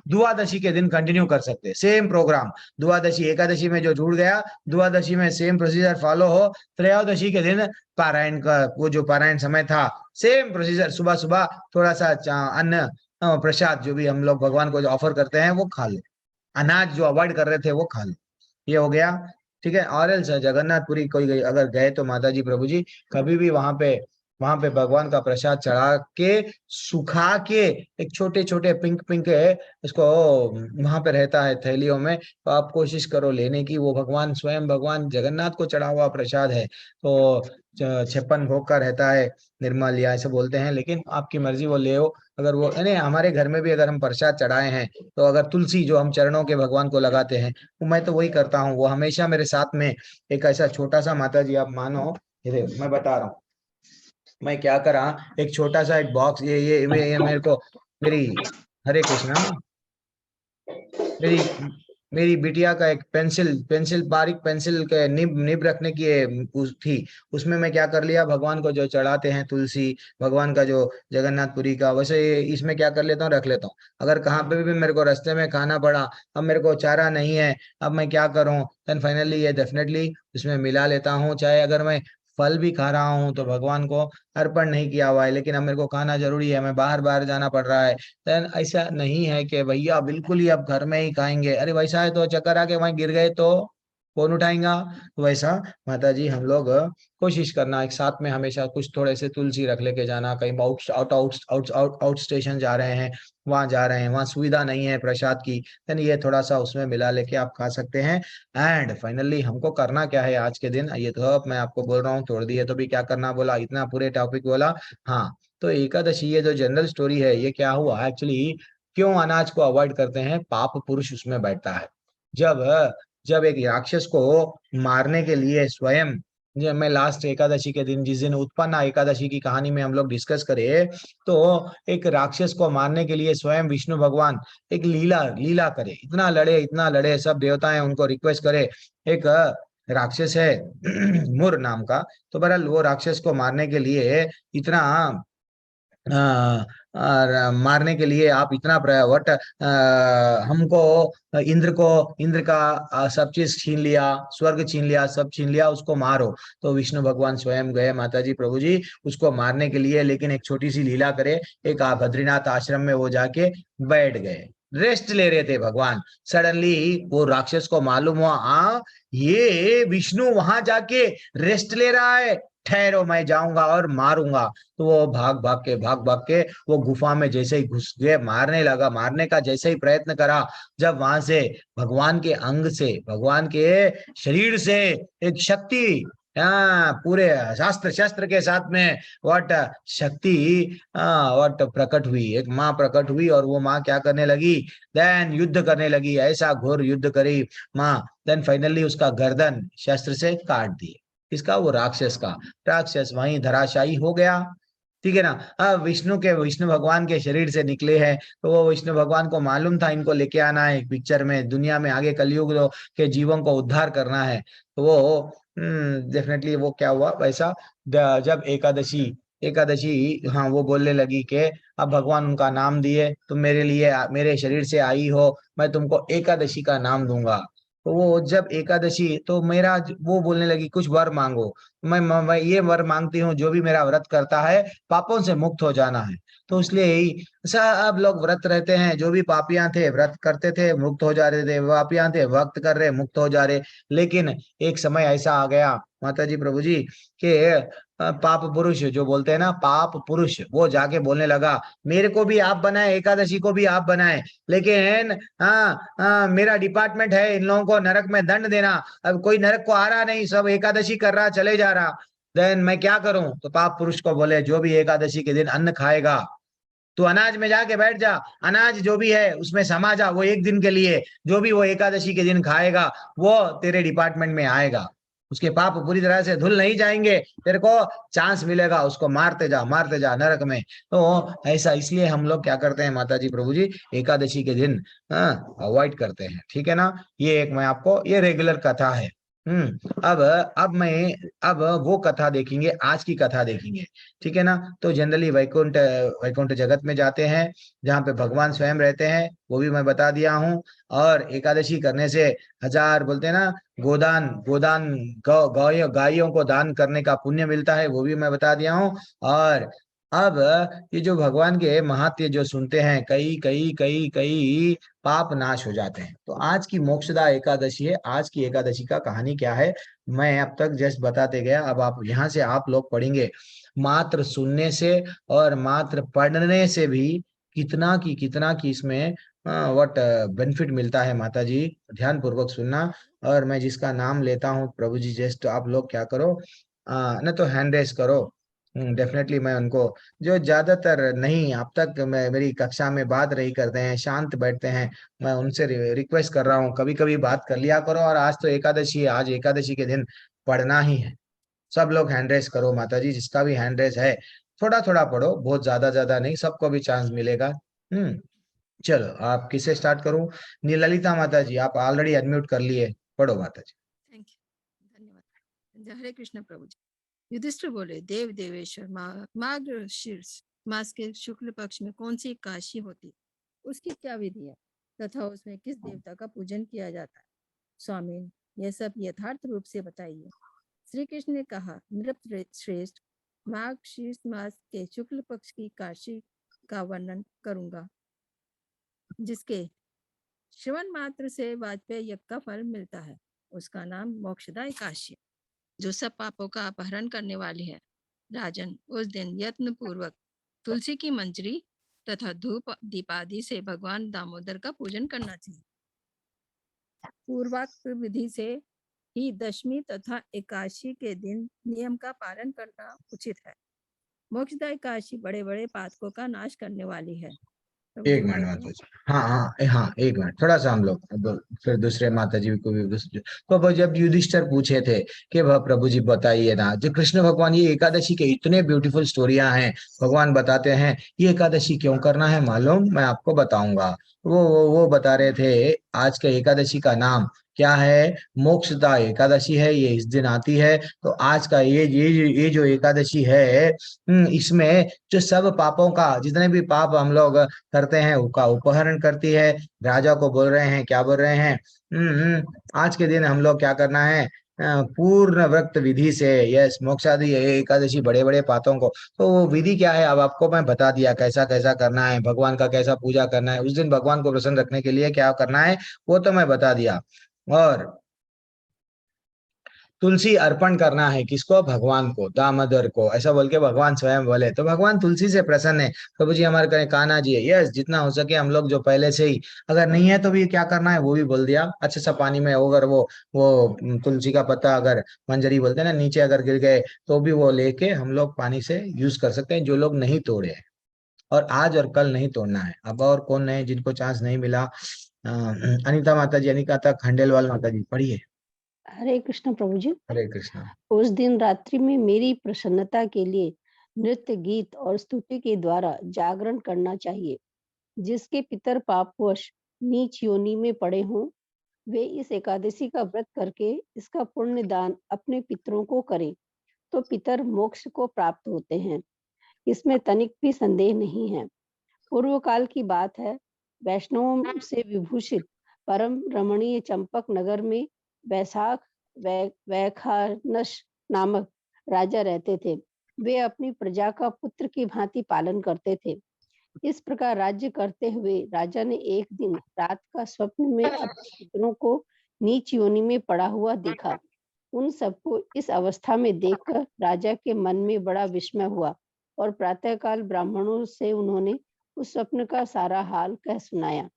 द्वादशी के दिन कंटिन्यू कर सकते हैं, सेम प्रोग्राम। द्वादशी एकादशी में जो जुड़ गया, द्वादशी में सेम प्रोसीजर फॉलो हो। त्रयोदशी के दिन पारायण का वो जो पारायण समय था, सेम प्रोसीजर, सुबह सुबह थोड़ा सा अन्न, प्रसाद जो भी हम लोग भगवान को जो ऑफर करते हैं वो खा लो, अनाज जो अवॉइड कर रहे थे वो खा लो। ये हो गया। ठीक है, और एल्स जगन्नाथपुरी कोई गई अगर गए तो माता जी प्रभु जी, कभी भी वहां पे भगवान का प्रसाद चढ़ा के, सुखा के, एक छोटे छोटे पिंक पिंक है उसको, वहां पे रहता है थैलियों में, तो आप कोशिश करो लेने की। वो भगवान स्वयं भगवान जगन्नाथ को चढ़ा हुआ प्रसाद है। तो 56 भोग का रहता है, निर्मल या ऐसे बोलते हैं, लेकिन आपकी मर्जी, वो ले। अगर वो नहीं, हमारे घर में भी अगर हम प्रसाद चढ़ाए हैं, तो अगर तुलसी जो हम चरणों के भगवान को लगाते हैं, वो मैं तो वही करता हूँ, वो हमेशा मेरे साथ में एक ऐसा छोटा सा, माता जी आप मानो, ये मैं बता रहा हूँ मैं क्या करा। एक छोटा सा एक बॉक्स, ये मेरे को, मेरी, हरे कृष्णा, मेरी मेरी बिटिया का एक पेंसिल पेंसिल बारीक पेंसिल के निब निब रखने की थी। उसमें मैं क्या कर लिया, भगवान को जो चढ़ाते हैं तुलसी, भगवान का जो जगन्नाथपुरी का, वैसे इसमें क्या कर लेता हूँ, रख लेता हूँ। अगर कहाँ पे भी मेरे को रास्ते में खाना पड़ा, अब मेरे को चारा नहीं है, अब मैं क्या करूँ, देन फाइनली ये डेफिनेटली उसमें मिला लेता हूँ। चाहे अगर मैं फल भी खा रहा हूँ तो भगवान को अर्पण नहीं किया हुआ है, लेकिन अब मेरे को खाना जरूरी है, मैं बाहर बाहर जाना पड़ रहा है, देन ऐसा नहीं है कि भैया बिल्कुल ही अब घर में ही खाएंगे, अरे वैसा है तो चक्कर आके वहां गिर गए तो कौन उठाएगा। तो वैसा माता जी हम लोग कोशिश करना एक साथ में हमेशा कुछ थोड़े से तुलसी रख लेके जाना, कहीं out out out out out out station जा रहे हैं, वहां जा रहे हैं, वहां सुविधा नहीं है प्रसाद की, देन ये थोड़ा सा उसमें मिला लेके आप खा सकते हैं। एंड फाइनली हमको करना क्या है आज के दिन, ये तो अब मैं आपको बोल रहा हूँ, छोड़ दिए तो भी क्या करना बोला, इतना पूरे टॉपिक बोला। हाँ, तो एकादशी ये जो जनरल स्टोरी है, ये क्या हुआ एक्चुअली, क्यों अनाज को अवॉइड करते हैं, पाप पुरुष उसमें बैठता है। जब जब एक राक्षस को मारने के लिए स्वयं, जब मैं लास्ट एकादशी के दिन, जिस दिन उत्पन्ना एकादशी की कहानी में हम लोग डिस्कस करें, तो एक राक्षस को मारने के लिए स्वयं विष्णु भगवान एक लीला लीला करे, इतना लड़े, सब देवताएं उनको रिक्वेस्ट करे। एक राक्षस है मुर नाम का, तो बहरहाल वो राक्षस को मारने के लिए इतना और मारने के लिए आप इतना वट हमको इंद्र का सब चीज छीन लिया, स्वर्ग छीन लिया, सब छीन लिया, उसको मारो। तो विष्णु भगवान स्वयं गए माता जी प्रभु जी उसको मारने के लिए, लेकिन एक छोटी सी लीला करे, एक बद्रीनाथ आश्रम में वो जाके बैठ गए, रेस्ट ले रहे थे भगवान। सडनली वो राक्षस को मालूम हुआ, ये विष्णु वहां जाके रेस्ट ले रहा है, ठहरो मैं जाऊंगा और मारूंगा। तो वो भाग भाग के वो गुफा में जैसे ही घुस गए, मारने लगा, मारने का जैसे ही प्रयत्न करा, जब वहां से भगवान के अंग से, भगवान के शरीर से एक शक्ति, पूरे शास्त्र शस्त्र के साथ में वट शक्ति, वट प्रकट हुई, एक माँ प्रकट हुई, और वो माँ क्या करने लगी, देन युद्ध करने लगी, ऐसा घोर युद्ध करी माँ, देन फाइनली उसका गर्दन शस्त्र से काट दिए, इसका, वो राक्षस का, राक्षस वहीं धराशायी हो गया। ठीक है ना। अब विष्णु भगवान के शरीर से निकले हैं, तो वो विष्णु भगवान को मालूम था इनको लेके आना है एक पिक्चर में, दुनिया में आगे कलयुग के जीवों को उद्धार करना है। तो वो डेफिनेटली वो क्या हुआ वैसा, जब एकादशी एकादशी, हाँ वो बोलने लगी कि अब भगवान उनका नाम दिए, तुम मेरे लिए मेरे शरीर से आई हो, मैं तुमको एकादशी का नाम दूंगा। तो वो जब एकादशी, तो मेरा वो बोलने लगी कुछ वर मांगो, मैं ये वर मांगती हूँ, जो भी मेरा व्रत करता है पापों से मुक्त हो जाना है। तो इसलिए यही सब लोग व्रत रहते हैं, जो भी पापियां थे व्रत करते थे मुक्त हो जा रहे थे, पापियां थे भक्त कर रहे मुक्त हो जा रहे। लेकिन एक समय ऐसा आ गया माता जी प्रभु जी के पाप पुरुष जो बोलते हैं ना, पाप पुरुष, वो जाके बोलने लगा, मेरे को भी आप बनाए, एकादशी को भी आप बनाए, लेकिन मेरा डिपार्टमेंट है इन लोगों को नरक में दंड देना, अब कोई नरक को आ रहा नहीं, सब एकादशी कर रहा चले जा रहा, देन मैं क्या करूं। तो पाप पुरुष को बोले, जो भी एकादशी के दिन अन्न खाएगा, तू अनाज में जाके बैठ जा, अनाज जो भी है उसमें समा जा, वो एक दिन के लिए, जो भी वो एकादशी के दिन खाएगा वो तेरे डिपार्टमेंट में आएगा, उसके पाप पूरी तरह से धुल नहीं जाएंगे, तेरे को चांस मिलेगा, उसको मारते जा नरक में। तो ऐसा इसलिए हम लोग क्या करते हैं माता जी प्रभु जी, एकादशी के दिन अवॉइड करते हैं, ठीक है ना। ये एक मैं आपको, ये रेगुलर कथा है। अब अब वो कथा देखेंगे, आज की कथा देखेंगे, ठीक है ना। तो जनरली वैकुंठ वैकुंठ जगत में जाते हैं, जहाँ पे भगवान स्वयं रहते हैं, वो भी मैं बता दिया हूँ। और एकादशी करने से हजार, बोलते हैं ना, गोदान गोदान गायों को दान करने का पुण्य मिलता है, वो भी मैं बता दिया हूँ। और अब ये जो भगवान के महात्म्य जो सुनते हैं, कई कई कई कई पाप नाश हो जाते हैं। तो आज की मोक्षदा एकादशी है, आज की एकादशी का कहानी क्या है, मैं अब तक जस्ट बताते गया, अब आप यहाँ से आप लोग पढ़ेंगे। मात्र सुनने से और मात्र पढ़ने से भी कितना की इसमें व्हाट बेनिफिट मिलता है माता जी, ध्यान पूर्वक सुनना। और मैं जिसका नाम लेता हूँ प्रभु जी, जस्ट आप लोग क्या करो, न तो हैंड रेस करो, डेफिनेटली मैं उनको, जो ज्यादातर नहीं अब तक मैं मेरी कक्षा में बात रही करते हैं, शांत बैठते हैं, मैं उनसे रिक्वेस्ट कर रहा हूँ, कभी कभी बात कर लिया करो। और आज तो एकादशी है, आज एकादशी के दिन पढ़ना ही है, सब लोग हैंड रेस करो माता जी, जिसका भी हैंड रेस है थोड़ा थोड़ा पढ़ो, बहुत ज्यादा ज्यादा नहीं, सबको भी चांस मिलेगा। हम्म। चलो, आप किससे स्टार्ट करूं? ललिता माता जी, आप ऑलरेडी अनम्यूट कर लिए, पढ़ो माता जी। थैंक यू, धन्यवाद। हरे कृष्ण प्रभु जी। युधिष्ठिर बोले, देव देवेश्वर मार्गशीर्ष मास के शुक्ल पक्ष में कौन सी एकादशी होती है, उसकी क्या विधि है तथा उसमें किस देवता का पूजन किया जाता है? स्वामी, यह सब यथार्थ रूप से बताइए। श्री कृष्ण ने कहा, नृप श्रेष्ठ, माघ शीर्ष मास के शुक्ल पक्ष की काशी का वर्णन करूंगा, जिसके श्रवण मात्र से वाजपेयी यज्ञ का फल मिलता है। उसका नाम मोक्षदा एकादशी, जो सब पापों का अपहरण करने वाली है। राजन, उस दिन यत्न पूर्वक तुलसी की मंजरी तथा धूप दीपादि से भगवान दामोदर का पूजन करना चाहिए। पूर्वोक्त विधि से ही दशमी तथा एकादशी के दिन नियम का पालन करना उचित है। मोक्षदा एकादशी बड़े बड़े पातकों का नाश करने वाली है। प्रभु जी एक मिनट पढ़ेंगे माता ना? जी, हाँ हाँ हाँ, एक मिनट, थोड़ा सा हम लोग अब फिर दूसरे माता जी को भी तो जब युधिष्ठिर पूछे थे कि वह प्रभु जी बताइए ना, जो कृष्ण भगवान ये एकादशी के इतने ब्यूटीफुल स्टोरियां हैं, भगवान बताते हैं ये एकादशी क्यों करना है मालूम, मैं आपको बताऊंगा। वो बता रहे थे आज के एकादशी का नाम क्या है, मोक्षदा एकादशी है, ये इस दिन आती है। तो आज का ये जो एकादशी है, इसमें जो सब पापों का, जितने भी पाप हम लोग करते हैं उसका उपहरण करती है। राजा को बोल रहे हैं, क्या बोल रहे हैं, आज के दिन हम लोग क्या करना है, पूर्ण व्रत विधि से, यस, मोक्षादि एकादशी बड़े बड़े पापों को। तो वो विधि क्या है, अब आपको मैं बता दिया कैसा कैसा करना है, भगवान का कैसा पूजा करना है, उस दिन भगवान को प्रसन्न रखने के लिए क्या करना है, वो तो मैं बता दिया। और तुलसी अर्पण करना है किसको, भगवान को, दामोदर को, ऐसा बोल के भगवान स्वयं बोले, तो भगवान तुलसी से प्रसन्न है। प्रभु जी हमारे कहे कान्हा जी है, यस, जितना हो सके हम लोग जो पहले से ही, अगर नहीं है तो भी क्या करना है वो भी बोल दिया। अच्छा सा पानी में अगर वो तुलसी का पत्ता, अगर मंजरी बोलते हैं ना, नीचे अगर गिर गए तो भी वो लेके हम लोग पानी से यूज कर सकते हैं, जो लोग नहीं तोड़े हैं। और आज और कल नहीं तोड़ना है। अब और कौन है जिनको चांस नहीं मिला? अनिता माता जी, अनिता खंडेलवाल माता जी, पढ़िए। हरे कृष्ण प्रभु जी। हरे कृष्णा। उस दिन रात्रि में मेरी प्रसन्नता के लिए नृत्य गीत और स्तुति के द्वारा जागरण करना चाहिए। जिसके पितर पापवश नीच योनि में पड़े हों, वे इस एकादशी का व्रत करके इसका पुण्य दान अपने पितरों को करें, तो पितर मोक्ष को प्राप्त होते हैं। इसमें तनिक भी संदेह नहीं है। पूर्व काल की बात है, वैष्णवों से विभूषित परम रमणीय चंपक नगर में वैशाख वैखानस नामक राजा रहते थे। वे अपनी प्रजा का पुत्र की भांति पालन करते थे। इस प्रकार राज्य करते हुए राजा ने एक दिन रात का स्वप्न में अपने पुत्रों को नीच योनि में पड़ा हुआ देखा। उन सबको इस अवस्था में देखकर राजा के मन में बड़ा विस्मय हुआ और प्रातःकाल ब्राह्मणों से उन्होंने उस स्वप्न का सारा हाल कह सुनाया।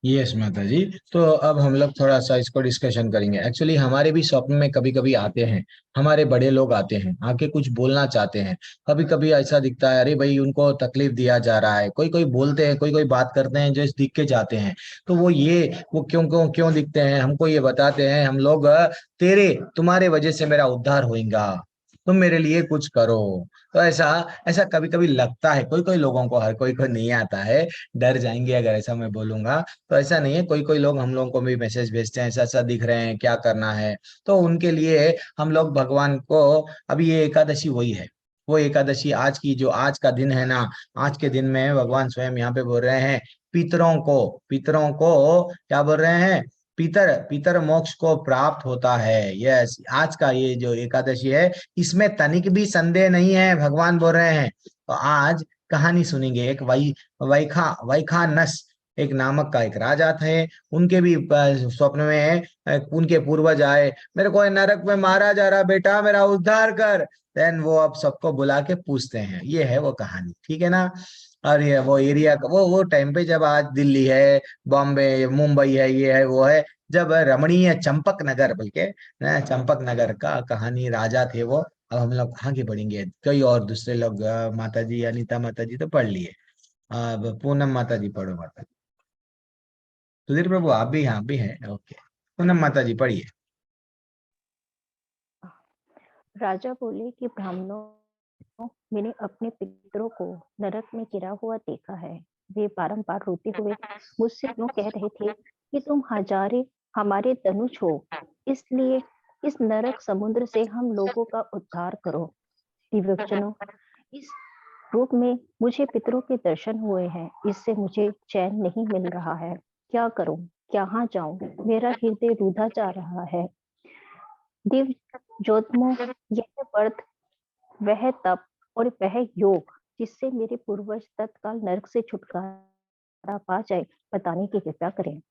यस माता जी। तो अब हम लोग थोड़ा सा इसको डिस्कशन करेंगे। एक्चुअली हमारे भी स्वप्न में कभी कभी आते हैं, हमारे बड़े लोग आते हैं, आके कुछ बोलना चाहते हैं। कभी कभी ऐसा दिखता है, अरे भाई उनको तकलीफ दिया जा रहा है, कोई कोई बोलते हैं, कोई कोई बात करते हैं जो इस दिख के जाते हैं। तो वो क्यों क्यों क्यों दिखते हैं, हमको ये बताते हैं, हम लोग तेरे तुम्हारे वजह से मेरा उद्धार होगा, तुम मेरे लिए कुछ करो। तो ऐसा ऐसा कभी कभी लगता है, कोई कोई लोगों को, हर कोई को नहीं आता है। डर जाएंगे अगर ऐसा मैं बोलूंगा। तो ऐसा नहीं है, कोई कोई लोग हम लोगों को भी मैसेज भेजते हैं, ऐसा ऐसा दिख रहे हैं, क्या करना है। तो उनके लिए हम लोग भगवान को, अभी ये एकादशी वही है, वो एकादशी आज की, जो आज का दिन है ना, आज के दिन में भगवान स्वयं यहाँ पे बोल रहे हैं, पितरों को क्या बोल रहे हैं, पितर पितर मोक्ष को प्राप्त होता है। यस, आज का ये जो एकादशी है, इसमें तनिक भी संदेह नहीं है, भगवान बोल रहे हैं। तो आज कहानी सुनेंगे, एक वैखानस एक नामक का एक राजा थे। उनके भी स्वप्न में उनके पूर्वज आए, मेरे को नरक में मारा जा रहा, बेटा मेरा उद्धार कर। देन वो अब सबको बुला के पूछते हैं, ये है वो कहानी, ठीक है ना। और ये वो एरिया, वो टाइम पे जब आज दिल्ली है, बॉम्बे, मुंबई है, ये है वो है, जब रमणीय चंपक नगर, बल्कि चंपक नगर का कहानी, राजा थे वो। अब हम लोग आगे बढ़ेंगे, कई और दूसरे लोग, माता जी, अनीता माता जी तो पढ़ लिए। अब पूनम माता जी पढ़ो माता जी। सुधीर प्रभु आप भी यहाँ भी हैं, ओके। पूनम माता जी पढ़िए। राजा बोले कि ब्राह्मणों, मैंने अपने पितरों को नरक में गिरा हुआ देखा है। वे बारंबार रोते हुए मुझसे यूं कह रहे थे कि तुम हमारे तनुज हो, इसलिए इस नरक समुद्र से हम लोगों का उद्धार करो। दिव्यजनों, इस रूप में मुझे पितरों के दर्शन हुए हैं, इससे मुझे चैन नहीं मिल रहा है। क्या करूं, कहाँ जाऊं? मेरा हृदय रूधा जा रहा है। दिव्य ज्योत्मो, यह व्रत, वह तप और वह योग जिससे मेरे पूर्वज तत्काल नरक से छुटकारा पा जाए, बताने की कृपा करें।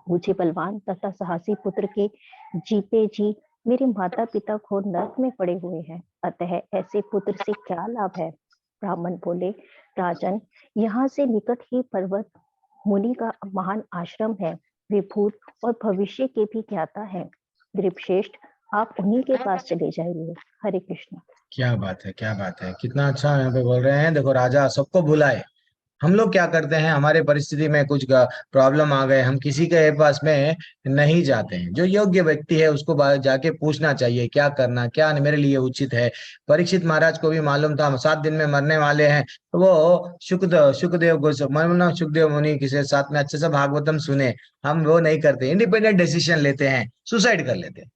मुझे बलवान तथा साहसी पुत्र के जीते जी मेरे माता पिता घोर नरक में पड़े हुए हैं, अतः ऐसे पुत्र से क्या लाभ है? ब्राह्मण बोले, राजन, यहाँ से निकट ही पर्वत मुनि का महान आश्रम है, वे भूत और भविष्य के भी ज्ञाता है। नृपश्रेष्ठ, आप उन्हीं के पास चले जाइए। हरे कृष्ण। क्या बात है, क्या बात है, कितना अच्छा यहाँ पे बोल रहे हैं। देखो राजा सबको बुलाए। हम लोग क्या करते हैं, हमारे परिस्थिति में कुछ प्रॉब्लम आ गए, हम किसी के पास में नहीं जाते हैं। जो योग्य व्यक्ति है उसको जाके पूछना चाहिए क्या करना, क्या मेरे लिए उचित है। परीक्षित महाराज को भी मालूम था हम 7 दिन में मरने वाले हैं, तो वो सुखदेव मुनि के साथ में अच्छे से भागवतम सुने। हम वो नहीं करते, इंडिपेंडेंट डिसीजन लेते हैं, सुसाइड कर लेते हैं।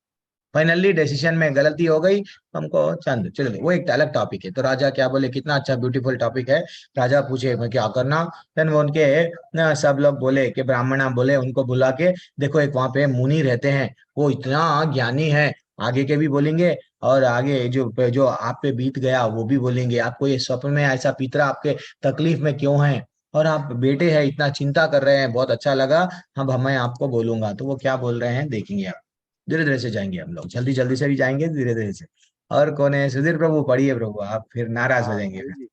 फाइनली डिसीजन में गलती हो गई, हमको चंद चलो वो एक अलग टॉपिक है। तो राजा क्या बोले, कितना अच्छा ब्यूटीफुल टॉपिक है। राजा पूछे मैं क्या करना। देन वो उनके सब लोग बोले कि ब्राह्मणा बोले उनको बुला के देखो, एक वहां पे मुनि रहते हैं, वो इतना ज्ञानी है, आगे के भी बोलेंगे और आगे जो जो आप पे बीत गया वो भी बोलेंगे। आपको ये स्वप्न में ऐसा पितरा आपके तकलीफ में क्यों है, और आप बेटे हैं इतना चिंता कर रहे हैं, बहुत अच्छा लगा, अब मैं आपको बोलूंगा। तो वो क्या बोल रहे हैं देखेंगे आप। धीरे धीरे से जाएंगे हम लोग, जल्दी जल्दी से भी जाएंगे, धीरे धीरे से। और कौन है? सुधीर प्रभु पढ़िए प्रभु, आप फिर नाराज हो हाँ जाएंगे फिर।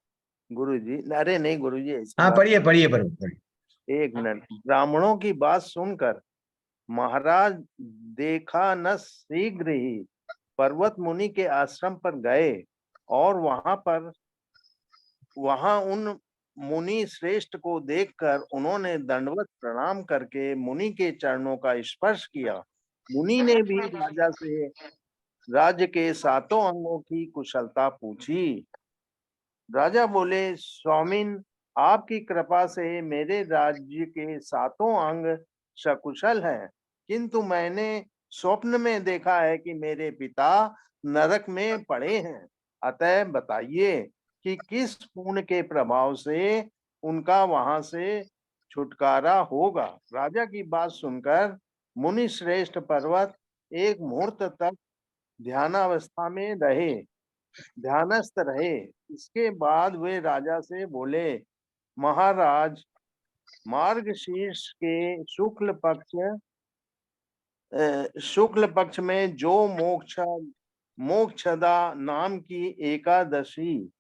गुरु जी, अरे नहीं गुरु जी, ऐसी हाँ बात पढ़िए पढ़िए प्रभु पढ़िए। एक मिनट। ब्राह्मणों की बात सुनकर महाराज देखा न शीघ्र ही पर्वत मुनि के आश्रम पर गए और वहां उन मुनि श्रेष्ठ को देखकर उन्होंने दंडवत प्रणाम करके मुनि के चरणों का स्पर्श किया। मुनि ने भी राजा से राज्य के 7 अंगों की कुशलता पूछी। राजा बोले, स्वामिन, आपकी कृपा से मेरे राज्य के 7 अंग सकुशल हैं, किंतु मैंने स्वप्न में देखा है कि मेरे पिता नरक में पड़े हैं। अतः बताइए कि किस पुण्य के प्रभाव से उनका वहां से छुटकारा होगा। राजा की बात सुनकर मुनि श्रेष्ठ पर्वत एक मुहूर्त तक ध्यानस्थ रहे। इसके बाद वे राजा से बोले, महाराज, मार्गशीर्ष के शुक्ल पक्ष में जो मोक्षदा नाम की एकादशी।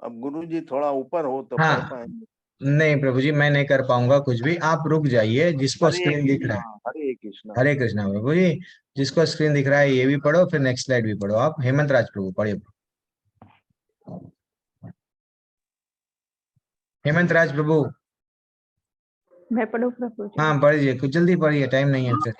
अब गुरु जी थोड़ा ऊपर हो तो पढ़ हाँ पाएंगे। नहीं प्रभु जी, मैं नहीं कर पाऊंगा कुछ भी, आप रुक जाइए। जिसको हरे स्क्रीन दिख रहा कृष्णा, है, हरे कृष्णा। हरे कृष्णा प्रभु जी, जिसको स्क्रीन दिख रहा है ये भी पढ़ो, फिर नेक्स्ट स्लाइड भी पढ़ो। आप हेमंत राज प्रभु पढ़िए। हेमंत राज प्रभु, मैं पढ़ूं प्रभु जी? हाँ पढ़िए, कुछ जल्दी पढ़िए, टाइम नहीं है फिर।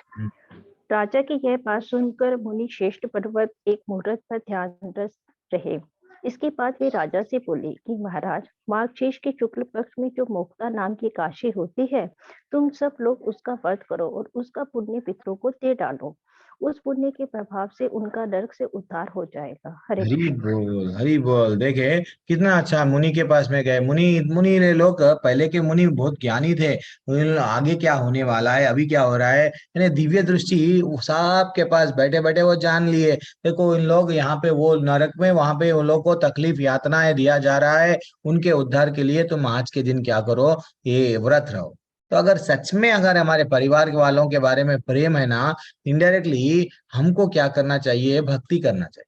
राजा की यह बात सुनकर मुनि श्रेष्ठ पर्वत एक मुहूर्त पर ध्यानस्थ रहे। इसके बाद वे राजा से बोले कि महाराज, मार्गशीर्ष के शुक्ल पक्ष में जो मोक्ता नाम की काशी होती है, तुम सब लोग उसका व्रत करो और उसका पुण्य पितरों को दे डालो। उस पुण्य के प्रभाव से उनका नरक से उद्धार हो जाएगा। हरे हरी कृष्ण। बोल, हरी बोल। देखे कितना अच्छा, मुनि के पास में गए। मुनि मुनि ने लोग, पहले के मुनि बहुत ज्ञानी थे, आगे क्या होने वाला है, अभी क्या हो रहा है, यानी दिव्य दृष्टि साहब के पास बैठे बैठे वो जान लिए। देखो इन लोग यहाँ पे वो नरक में, वहां पे उन लोग को तकलीफ यातनाएं दिया जा रहा है, उनके उद्धार के लिए तुम आज के दिन क्या करो, ये व्रत रहो। तो अगर सच में अगर हमारे परिवार के वालों के बारे में प्रेम है ना, इनडायरेक्टली हमको क्या करना चाहिए, भक्ति करना चाहिए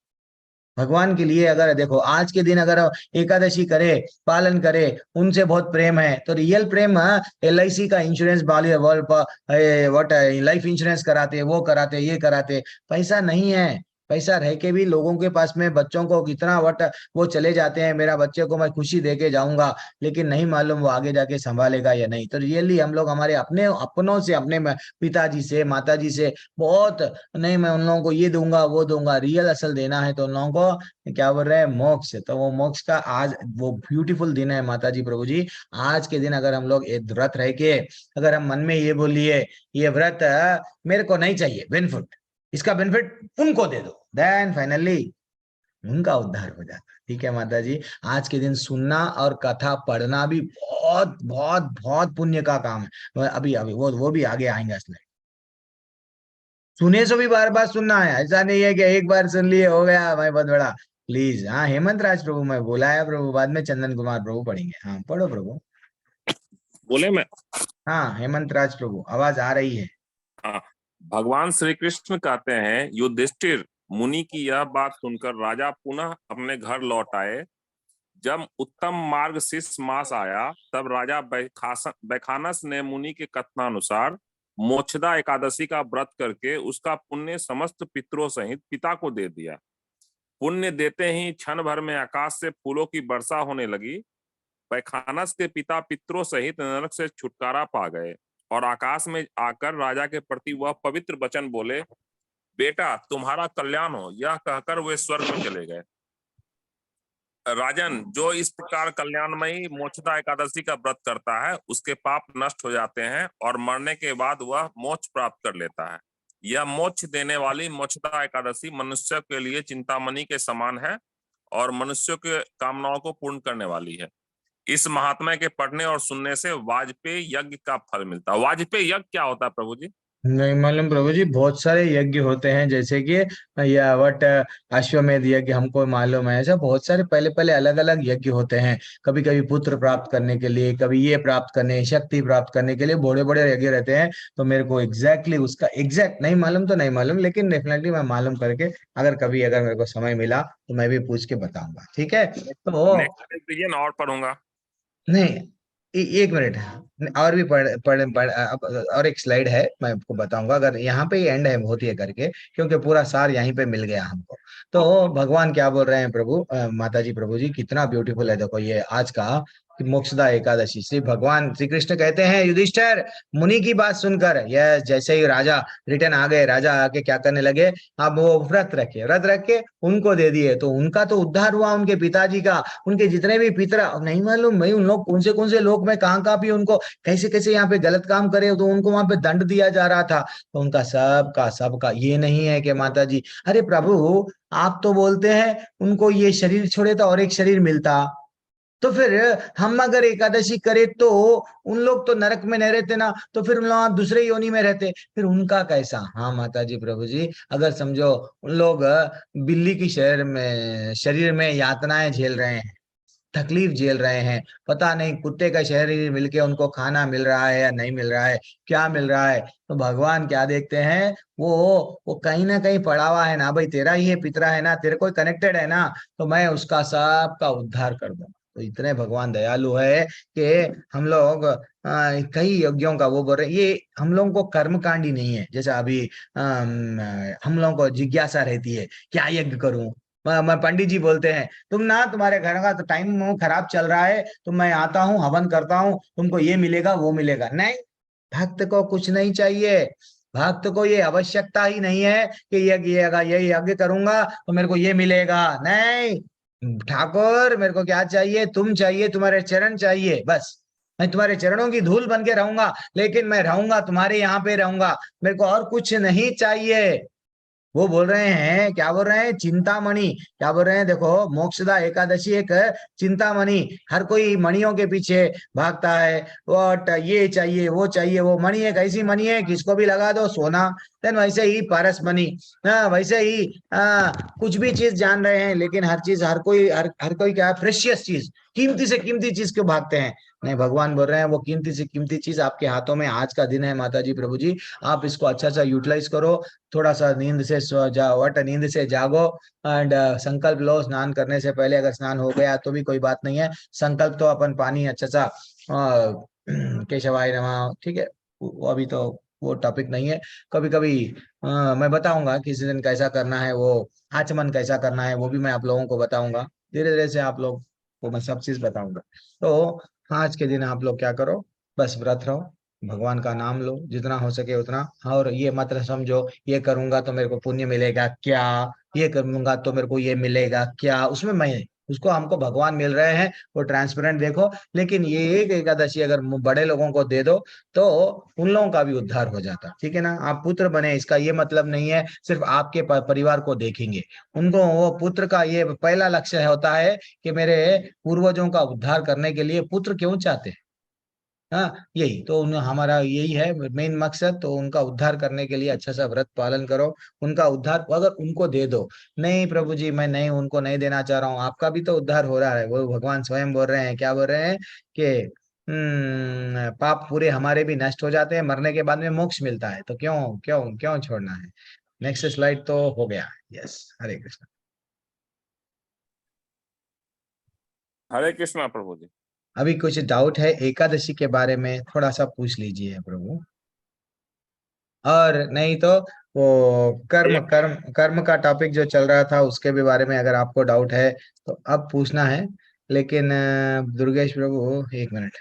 भगवान के लिए। अगर देखो आज के दिन अगर एकादशी करे, पालन करे, उनसे बहुत प्रेम है, तो रियल प्रेम LIC का इंश्योरेंस वाले व्हाट लाइफ इंश्योरेंस कराते, वो कराते, ये कराते, पैसा नहीं है। पैसा रह के भी लोगों के पास में बच्चों को कितना वट वो चले जाते हैं, मेरा बच्चे को मैं खुशी दे के जाऊंगा, लेकिन नहीं मालूम वो आगे जाके संभालेगा या नहीं। तो रियली हम लोग हमारे अपने अपनों से, अपने पिताजी से, माताजी से बहुत, नहीं मैं उन लोगों को ये दूंगा वो दूंगा, रियल असल देना है तो उन लोगों को क्या बोल रहे हैं, मोक्ष। तो वो मोक्ष का आज वो ब्यूटीफुल दिन है माताजी प्रभु जी। आज के दिन अगर हम लोग एक व्रत रह के, अगर हम मन में ये बोलिए ये व्रत मेरे को नहीं चाहिए बेनिफिट, इसका बेनिफिट उनको दे दो, देन फाइनली उनका उद्धार हो जाता है। ठीक है माता जी, आज के दिन सुनना और कथा पढ़ना भी बहुत बहुत बहुत पुण्य का काम है। अभी अभी वो भी आगे आएंगे स्लाइड। सुने सो भी बार बार सुनना है, ऐसा नहीं है कि एक बार सुन लिए हो गया भाई बहुत बड़ा। प्लीज, हाँ हेमंत राज प्रभु मैं बोला है प्रभु, बाद में चंदन कुमार प्रभु पढ़ेंगे। हाँ पढ़ो प्रभु। बोले मैं? हाँ हेमंत राज प्रभु, आवाज आ रही है। हाँ, भगवान श्री कृष्ण कहते हैं, युधिष्ठिर मुनि की यह बात सुनकर राजा पुनः अपने घर लौट आए। जब उत्तम मार्गशीर्ष मास आया तब राजा बैखानस ने मुनि के कथनानुसार मोक्षदा एकादशी का व्रत करके उसका पुण्य समस्त पितरों सहित पिता को दे दिया। पुण्य देते ही क्षण भर में आकाश से फूलों की वर्षा होने लगी। बैखानस के पिता पितरों सहित नरक से छुटकारा पा गए और आकाश में आकर राजा के प्रति वह पवित्र वचन बोले, बेटा तुम्हारा कल्याण हो। यह कहकर वे स्वर्ग में चले गए। राजन, जो इस प्रकार कल्याणमयी मोक्षदा एकादशी का व्रत करता है उसके पाप नष्ट हो जाते हैं और मरने के बाद वह मोक्ष प्राप्त कर लेता है। यह मोक्ष देने वाली मोक्षदा एकादशी मनुष्य के लिए चिंतामणि के समान है और मनुष्यों के कामनाओं को पूर्ण करने वाली है। इस महात्मा के पढ़ने और सुनने से वाजपेयी यज्ञ का फल मिलता है। वाजपेयी यज्ञ क्या होता है प्रभु जी? नहीं मालूम प्रभु जी, बहुत सारे यज्ञ होते हैं, जैसे कि या वट अश्वमेध यज्ञ हमको मालूम है। ऐसा बहुत सारे पहले पहले अलग अलग यज्ञ होते हैं, कभी कभी पुत्र प्राप्त करने के लिए, कभी ये प्राप्त करने, शक्ति प्राप्त करने के लिए बड़े बड़े यज्ञ रहते हैं। तो मेरे को एग्जैक्टली उसका एग्जैक्ट नहीं मालूम, तो नहीं मालूम, लेकिन डेफिनेटली मैं मालूम करके अगर कभी अगर मेरे को समय मिला तो मैं भी पूछ के बताऊंगा। ठीक है तो नेक्स्ट और पढ़ूंगा। नहीं एक मिनट और भी और एक स्लाइड है, मैं आपको बताऊंगा। अगर यहाँ पे ही एंड है होती है करके, क्योंकि पूरा सार यहीं पे मिल गया हमको। तो भगवान क्या बोल रहे हैं प्रभु, माता जी प्रभु जी, कितना ब्यूटीफुल है देखो ये आज का मोक्षदा एकादशी। श्री भगवान श्री कृष्ण कहते हैं, युधिष्ठिर मुनि की बात सुनकर यह जैसे ही राजा रिटर्न आ गए, राजा आके क्या करने लगे, अब वो व्रत रख के उनको दे दिए, तो उनका तो उद्धार हुआ, उनके पिताजी का, उनके जितने भी पिता, नहीं मालूम भाई उन लोग कौन से लोग में कहाँ भी उनको कैसे कैसे यहाँ पे गलत काम करे तो उनको वहां पे दंड दिया जा रहा था। तो उनका सबका ये नहीं है कि माता जी अरे प्रभु आप तो बोलते हैं उनको ये शरीर छोड़े तो और एक शरीर मिलता, तो फिर हम अगर एकादशी करें तो उन लोग तो नरक में नहीं रहते ना, तो फिर उन लोग दूसरे योनि में रहते, फिर उनका कैसा। हाँ माता जी प्रभु जी, अगर समझो उन लोग बिल्ली की शरीर में यातनाएं झेल रहे हैं, तकलीफ झेल रहे हैं, पता नहीं कुत्ते का शरीर मिलके उनको खाना मिल रहा है या नहीं मिल रहा है, क्या मिल रहा है, तो भगवान क्या देखते हैं, वो कहीं ना कहीं पड़ा हुआ है ना भाई, तेरा ही पितरा है ना, तेरे को कनेक्टेड है ना, तो मैं उसका सबका उद्धार कर दूंगा। तो इतने भगवान दयालु है कि हम लोग कई यज्ञों का वो बोल रहे, ये हम लोगों को कर्मकांडी नहीं है। जैसे अभी हम लोगों को जिज्ञासा रहती है क्या यज्ञ करूं, मैं पंडित जी बोलते हैं तुम ना, तुम्हारे घर का तो टाइम खराब चल रहा है, तो मैं आता हूँ हवन करता हूँ, तुमको ये मिलेगा वो मिलेगा। नहीं, भक्त को कुछ नहीं चाहिए, भक्त को ये आवश्यकता ही नहीं है कि ये यज्ञ करूंगा तो मेरे को ये मिलेगा। नहीं ठाकुर, मेरे को क्या चाहिए, तुम चाहिए, तुम्हारे चरण चाहिए, बस मैं तुम्हारे चरणों की धूल बन के रहूंगा, लेकिन मैं रहूंगा तुम्हारे यहाँ पे रहूंगा, मेरे को और कुछ नहीं चाहिए। वो बोल रहे हैं, क्या बोल रहे हैं, चिंतामणि, क्या बोल रहे हैं, देखो मोक्षदा एकादशी एक चिंतामणि, हर कोई मणियों के पीछे भागता है, वो ये चाहिए वो चाहिए, वो मणि एक ऐसी मणि है किसको भी लगा दो सोना। देन वैसे ही पारस मणि, वैसे ही कुछ भी चीज जान रहे हैं, लेकिन हर चीज हर कोई क्या है, प्रेशियस चीज, कीमती से कीमती चीज क्यों भागते हैं। नहीं, भगवान बोल रहे हैं वो कीमती से कीमती चीज आपके हाथों में आज का दिन है माता जी प्रभु जी, आप इसको अच्छा सा यूटिलाइज करो, थोड़ा सा नींद से जागो एंड संकल्प लो। स्नान करने से पहले, अगर स्नान हो गया तो भी कोई बात नहीं है, संकल्प तो अपन पानी अच्छा सा केशवाय नमः, ठीक है, वो अभी तो वो टॉपिक नहीं है। कभी कभी मैं बताऊंगा किसी दिन कैसा करना है, वो आचमन कैसा करना है वो भी मैं आप लोगों को बताऊंगा। धीरे धीरे से आप लोग को मैं सब चीज बताऊंगा। तो आज के दिन आप लोग क्या करो, बस व्रत रहो, भगवान का नाम लो जितना हो सके उतना। और ये मत समझो ये करूंगा तो मेरे को पुण्य मिलेगा क्या, ये करूंगा तो मेरे को ये मिलेगा क्या, उसमें मैं उसको हमको भगवान मिल रहे हैं वो ट्रांसपेरेंट देखो। लेकिन ये एक एकादशी अगर बड़े लोगों को दे दो तो उन लोगों का भी उद्धार हो जाता, ठीक है ना। आप पुत्र बने इसका ये मतलब नहीं है सिर्फ आपके परिवार को देखेंगे, उनको वो पुत्र का ये पहला लक्ष्य होता है कि मेरे पूर्वजों का उद्धार करने के लिए पुत्र क्यों चाहते हैं। हाँ यही तो हमारा यही है मेन मकसद, तो उनका उद्धार करने के लिए अच्छा सा व्रत पालन करो, उनका उद्धार अगर उनको दे दो। नहीं प्रभु जी मैं नहीं उनको नहीं देना चाह रहा हूँ, आपका भी तो उद्धार हो रहा है। वो भगवान स्वयं बोल रहे हैं, क्या बोल रहे हैं कि पाप पूरे हमारे भी नष्ट हो जाते हैं, मरने के बाद में मोक्ष मिलता है, तो क्यों क्यों क्यों छोड़ना है। नेक्स्ट स्लाइड तो हो गया। यस, हरे कृष्ण। हरे कृष्णा प्रभु जी। अभी कुछ डाउट है एकादशी के बारे में थोड़ा सा पूछ लीजिए प्रभु, और नहीं तो वो कर्म कर्म कर्म का टॉपिक जो चल रहा था उसके भी बारे में अगर आपको डाउट है तो अब पूछना है। लेकिन दुर्गेश प्रभु एक मिनट।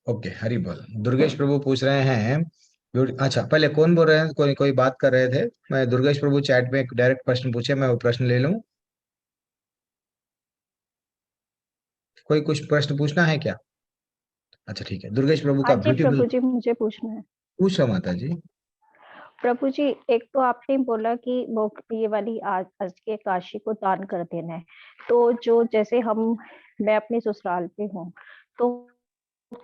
ओके हरि बोल। दुर्गेश प्रभु पूछ रहे हैं अच्छा पहले कौन बोल रहे हैं, कोई कोई बात कर रहे थे। मैं दुर्गेश प्रभु चैट में एक डायरेक्ट प्रश्न पूछे, मैं वो प्रश्न ले लूं। कोई कुछ प्रश्न पूछना है क्या? अच्छा ठीक है, दुर्गेश प्रभु का हाँ जी ब्यूटीफुल प्रभु जी, मुझे पूछना है। पूछो माता जी। प्रभु जी, एक तो आपने बोला कि वो ये वाली आज के काशी को दान कर देना है, तो जो जैसे मैं अपने ससुराल पे हूँ, तो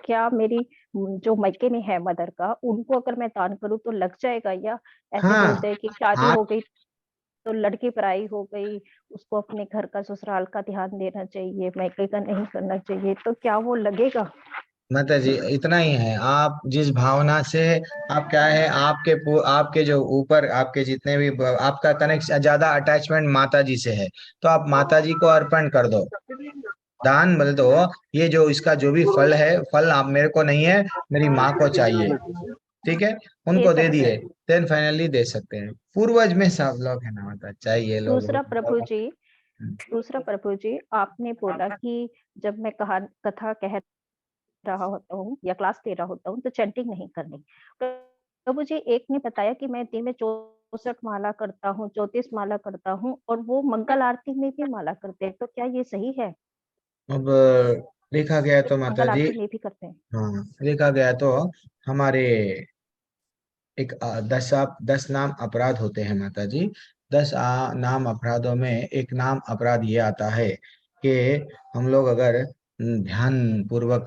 क्या मेरी जो मायके में है मदर का, उनको अगर मैं दान करूँ तो लग जाएगा, या ऐसे हाँ बोलते हैं कि शादी आप हो गई तो लड़की पराई हो गई, उसको अपने घर का ससुराल का ध्यान देना चाहिए, मायके का नहीं करना चाहिए, तो क्या वो लगेगा? माता जी इतना ही है, आप जिस भावना से आप क्या है आपके जो ऊपर आपके जितने भी आपका कनेक्शन ज्यादा अटैचमेंट माता जी से है, तो आप माता जी को अर्पण कर दो, दान बोले तो। ये जो इसका जो भी फल है, फल आप मेरे को नहीं है, मेरी माँ को चाहिए, ठीक है, दे उनको दे सकते दिए, हैं। देन फाइनली दे सकते हैं। पूर्वज में सब लोग है ना माता, चाहिए लोग दूसरा प्रभु जी, हम्म। दूसरा प्रभु जी, आपने बोला कि जब मैं कथा कह रहा होता हूँ या क्लास ले रहा होता हूँ तो चैंटिंग नहीं करनी। प्रभु जी, एक ने बताया कि मैं दिन में 64 माला करता हूँ, 34 माला करता हूँ, और वो मंगल आरती में भी माला करते हैं, तो क्या ये सही है? अब देखा गया तो माता मंगल जी, आरती में भी करते हैं। हाँ देखा गया तो हमारे एक 10 नाम अपराध होते हैं माता जी। 10 नाम अपराधों में एक नाम अपराध ये आता है कि हम लोग अगर ध्यान पूर्वक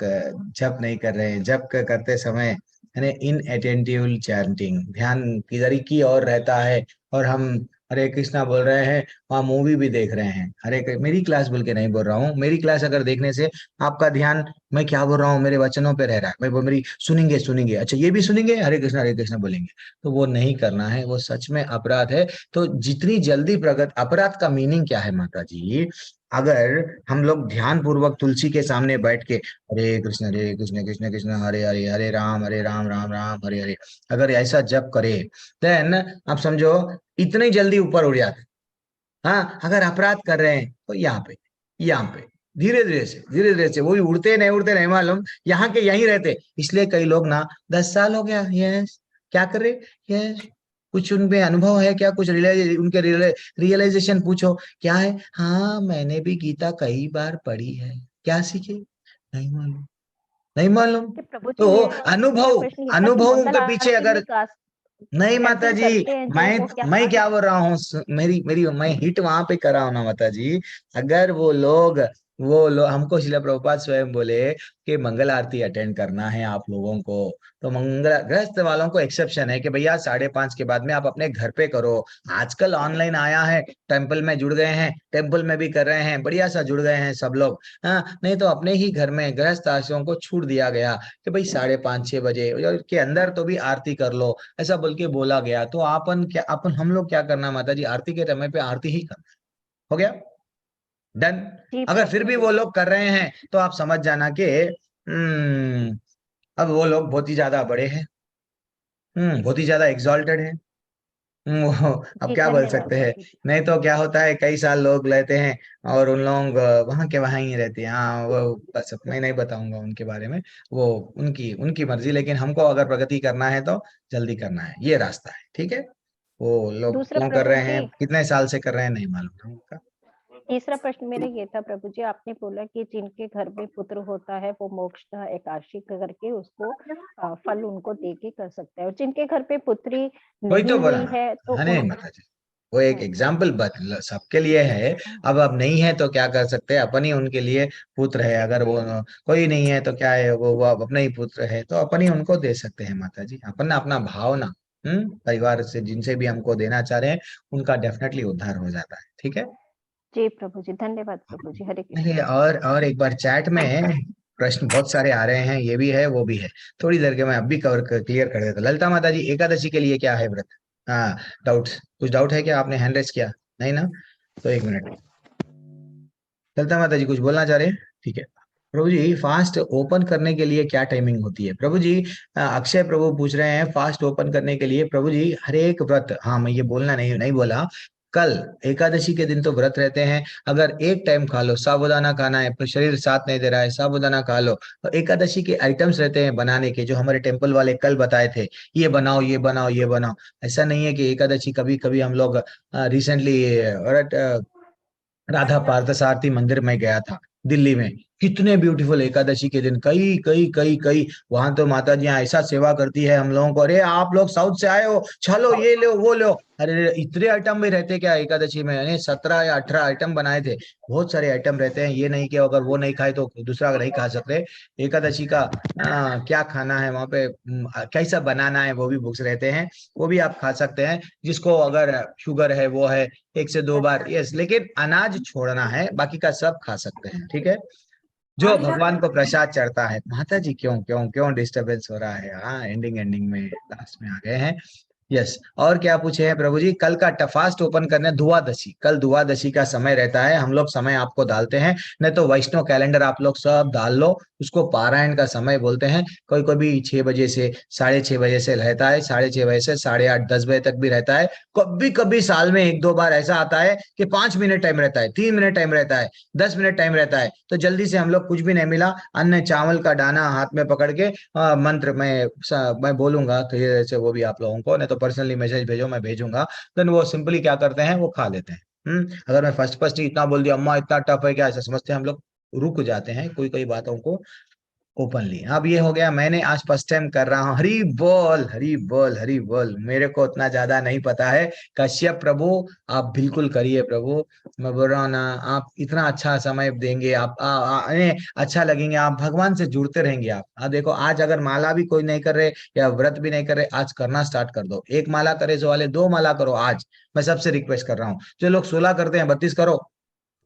जप नहीं कर रहे हैं, जप करते समय यानी इन अटेंटिव चैंटिंग, ध्यान किधर की ओर रहता है, और हम हरे कृष्णा बोल रहे हैं, वहाँ मूवी भी देख रहे हैं। मेरी क्लास बोल के नहीं बोल रहा हूँ, मेरी क्लास अगर देखने से आपका ध्यान मैं क्या बोल रहा हूँ मेरे वचनों पे रह रहा है, मैं वो मेरी सुनेंगे सुनेंगे, अच्छा ये भी सुनेंगे, हरे कृष्णा बोलेंगे, तो वो नहीं करना है, वो सच में अपराध है। तो जितनी जल्दी प्रगत, अपराध का मीनिंग क्या है माता जी, अगर हम लोग ध्यान पूर्वक तुलसी के सामने बैठ के हरे कृष्ण कृष्ण कृष्ण हरे हरे, हरे राम राम राम हरे हरे, अगर ऐसा जप करे, देन आप समझो इतनी जल्दी ऊपर उड़ जाते। हाँ अगर अपराध कर रहे हैं तो यहाँ पे धीरे धीरे से, वो भी उड़ते नहीं मालूम, यहाँ के यहीं रहते। इसलिए कई लोग ना 10 साल हो गया, यस क्या कर रहे, यस कुछ उनमें अनुभव है क्या, कुछ उनके रियलाइजेशन पूछो क्या है। हाँ मैंने भी गीता कई बार पढ़ी है, क्या सीखे, नहीं मालूम, नहीं मालूम। कि प्रभु जी, तो मेरा अनुभव, प्रश्न ये था कि अनुभवों मंगल के पीछे आरती अगर में का नहीं माता चैंटिंग जी, करते हैं जो, वो क्या मैं पाप क्या है? बोल रहा हूँ, मेरी मेरी मैं हिट वहां पे कर रहा हूँ ना माता जी। अगर वो लोग हमको शिला प्रभुपाद स्वयं बोले कि मंगल आरती अटेंड करना है आप लोगों को, तो मंगल गृहस्थ वालों को एक्सेप्शन है कि भैया 5:30 के बाद में आप अपने घर पे करो। आजकल ऑनलाइन आया है, टेम्पल में जुड़ गए हैं, टेम्पल में भी कर रहे हैं, बढ़िया सा जुड़ गए हैं सब लोग। हाँ नहीं तो अपने ही घर में गृहस्थ आश्रमों को छूट दिया गया कि भाई 5:30-6 बजे के अंदर तो भी आरती कर लो, ऐसा बोल के बोला गया। तो अपन क्या, अपन हम लोग क्या करना माता जी, आरती के समय पे आरती ही करना, हो गया, डन। जी अगर फिर भी प्रभु वो लोग कर रहे हैं तो आप समझ जाना कि अब वो लोग बहुत ही ज्यादा बड़े हैं, बहुत ही ज्यादा एग्जॉल्टेड है। अब जी क्या बोल धन्यवाद सकते हैं। प्रभु जी। नहीं तो क्या होता है, कई साल लोग लेते हैं और उन लोग वहां के वहां ही रहते हैं। हाँ, वो बस मैं नहीं बताऊंगा उनके बारे में, वो उनकी उनकी मर्जी। लेकिन हमको अगर प्रगति करना है तो जल्दी करना है, ये रास्ता है, ठीक है। वो लोग दूसरा क्यों कर प्रभु रहे जी, हैं, कितने साल से कर रहे हैं, नहीं मालूम है उनका। तीसरा प्रश्न मेरा ये था प्रभु जी, आपने बोला कि जिनके घर में पुत्र होता है वो मोक्षदा एकादशी करके उसको फल उनको दे के कर सकता है, और जिनके घर पे पुत्री वही तो नहीं बोला हुई ना। है तो हाँ नहीं उन माता जी, वो एक एग्जाम्पल सबके लिए है। अब नहीं है तो क्या कर सकते हैं, अपन ही उनके लिए पुत्र है। अगर वो कोई नहीं है तो क्या है, वो अब अपने ही पुत्र है तो अपन ही उनको दे सकते हैं माता जी। अपन अपना भावना परिवार से जिनसे भी हमको देना चाह रहे हैं, उनका डेफिनेटली उद्धार हो जाता है, ठीक है। जी प्रभु जी, धन्यवाद प्रभु जी, हरे कृष्ण नहीं, प्रभु जी। और एक बार चैट में प्रश्न बहुत सारे आ रहे हैं, ये भी है वो भी है। थोड़ी देर के मैं अब भी कवर क्लियर कर देता। ललिता माता जी, एकादशी के लिए क्या है व्रत? हाँ, डाउट्स, कुछ डाउट है क्या? आपने हैंड रेस किया नहीं ना? तो एक मिनट, ललिता माता जी कुछ बोलना चाह रहे हैं? ठीक है। प्रभु जी, फास्ट ओपन करने के लिए क्या टाइमिंग होती है? प्रभु जी, अक्षय प्रभु पूछ रहे हैं फास्ट ओपन करने के लिए। प्रभु जी, हर एक व्रत, हाँ मैं ये बोलना नहीं नहीं बोला, कल एकादशी के दिन तो व्रत रहते हैं। अगर एक टाइम खा लो, साबूदाना खाना है, पर शरीर साथ नहीं दे रहा है, साबूदाना खा लो। तो एकादशी के आइटम्स रहते हैं बनाने के, जो हमारे टेम्पल वाले कल बताए थे, ये बनाओ ये बनाओ ये बनाओ। ऐसा नहीं है कि एकादशी, कभी कभी हम लोग रिसेंटली राधा पार्थसारथी मंदिर में गया था दिल्ली में। कितने ब्यूटीफुल एकादशी के दिन, कई कई कई कई वहां तो माता जी ऐसा सेवा करती है हम लोगों को। अरे आप लोग साउथ से आए हो, चलो ये लो वो लो। अरे इतने आइटम भी रहते क्या एकादशी में? यानी 17 या 18 आइटम बनाए थे। बहुत सारे आइटम रहते हैं, ये नहीं कि अगर वो नहीं खाए तो दूसरा नहीं खा सकते। एकादशी का क्या खाना है वहां पे, कैसा बनाना है, वो भी बुक्स रहते हैं, वो भी आप खा सकते हैं। जिसको अगर शुगर है वो है, 1 से 2 बार यस, लेकिन अनाज छोड़ना है, बाकी का सब खा सकते हैं, ठीक है। जो भगवान को प्रसाद चढ़ता है। माता जी क्यों क्यों क्यों डिस्टरबेंस हो रहा है? हाँ, एंडिंग एंडिंग में लास्ट में आ गए हैं। यस, और क्या पूछे हैं प्रभु जी? कल का फास्ट ओपन करने, दुआदशी, कल दुआदशी का समय रहता है। हम लोग समय आपको डालते हैं, नहीं तो वैष्णव कैलेंडर आप लोग सब डाल लो, उसको पारायण का समय बोलते हैं। कोई कोई भी 6 बजे से 6:30 बजे से रहता है, 6:30 बजे से 8:30-10 बजे तक भी रहता है। कभी कभी साल में 1-2 बार ऐसा आता है कि 5 मिनट टाइम रहता है, 3 मिनट टाइम रहता है, 10 मिनट टाइम रहता है। तो जल्दी से हम लोग, कुछ भी नहीं मिला, अन्न चावल का दाना हाथ में पकड़ के मंत्र मैं बोलूंगा तो ये से वो भी आप लोगों को, नहीं तो पर्सनली मैसेज भेजो, मैं भेजूंगा। देन वो सिंपली क्या करते हैं, वो खा लेते हैं। अगर मैं फर्स्ट फर्स्ट ही इतना बोल दिया, अम्मा इतना टफ है क्या, ऐसा समझते हैं हम लोग, रुक जाते हैं कोई कोई बातों को ओपनली। अब ये हो गया, मैंने आज फर्स्ट टाइम कर रहा हूँ। हरी बोल हरी बोल हरी बोल। मेरे को उतना ज्यादा नहीं पता है। कश्यप प्रभु, आप बिल्कुल करिए प्रभु। मैं बोल रहा हूँ ना, आप इतना अच्छा समय देंगे, आप अच्छा लगेंगे, आप भगवान से जुड़ते रहेंगे। आप देखो, आज अगर माला भी कोई नहीं कर रहे या व्रत भी नहीं कर रहे, आज करना स्टार्ट कर दो। 1 माला करे जो वाले 2 माला करो आज। मैं सबसे रिक्वेस्ट कर रहा हूँ, जो लोग 16 करते हैं 32 करो,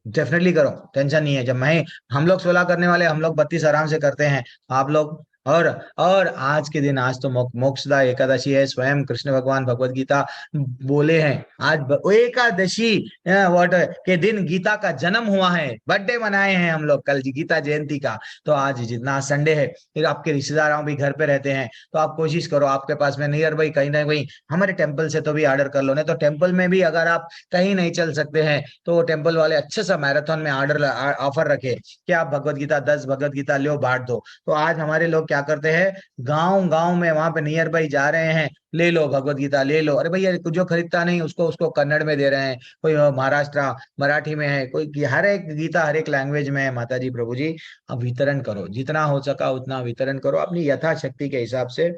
डेफिनेटली करो, टेंशन नहीं है। जब मैं हम लोग 16 करने वाले, हम लोग 32 आराम से करते हैं। आप लोग और आज के दिन, आज तो मोक्षदा एकादशी है। स्वयं कृष्ण भगवान भगवत गीता बोले हैं। आज एकादशी व्हाट के दिन गीता का जन्म हुआ है, बर्थडे मनाए हैं हम लोग कल गीता जयंती का। तो आज जितना संडे है, फिर आपके रिश्तेदार भी घर पे रहते हैं, तो आप कोशिश करो, आपके पास में नियर बाई कहीं ना कहीं हमारे टेम्पल से तो भी ऑर्डर कर लो। नहीं तो टेम्पल में भी अगर आप कहीं नहीं चल सकते हैं तो टेम्पल वाले अच्छे सा मैराथन में ऑफर रखे कि आप भगवत गीता 10 भगवत गीता लो, बांट दो। तो आज हमारे लोग क्या करते हैं, गांव गांव में वहां पे नियर बाई जा रहे हैं, ले लो भगवत गीता ले लो। अरे भैया, जो खरीदता नहीं उसको उसको कन्नड़ में दे रहे हैं, कोई महाराष्ट्र मराठी में है, कोई हर एक गीता हर एक लैंग्वेज में है। माता जी प्रभु जी, अब वितरण करो, जितना हो सका उतना वितरण करो अपनी यथाशक्ति के हिसाब से।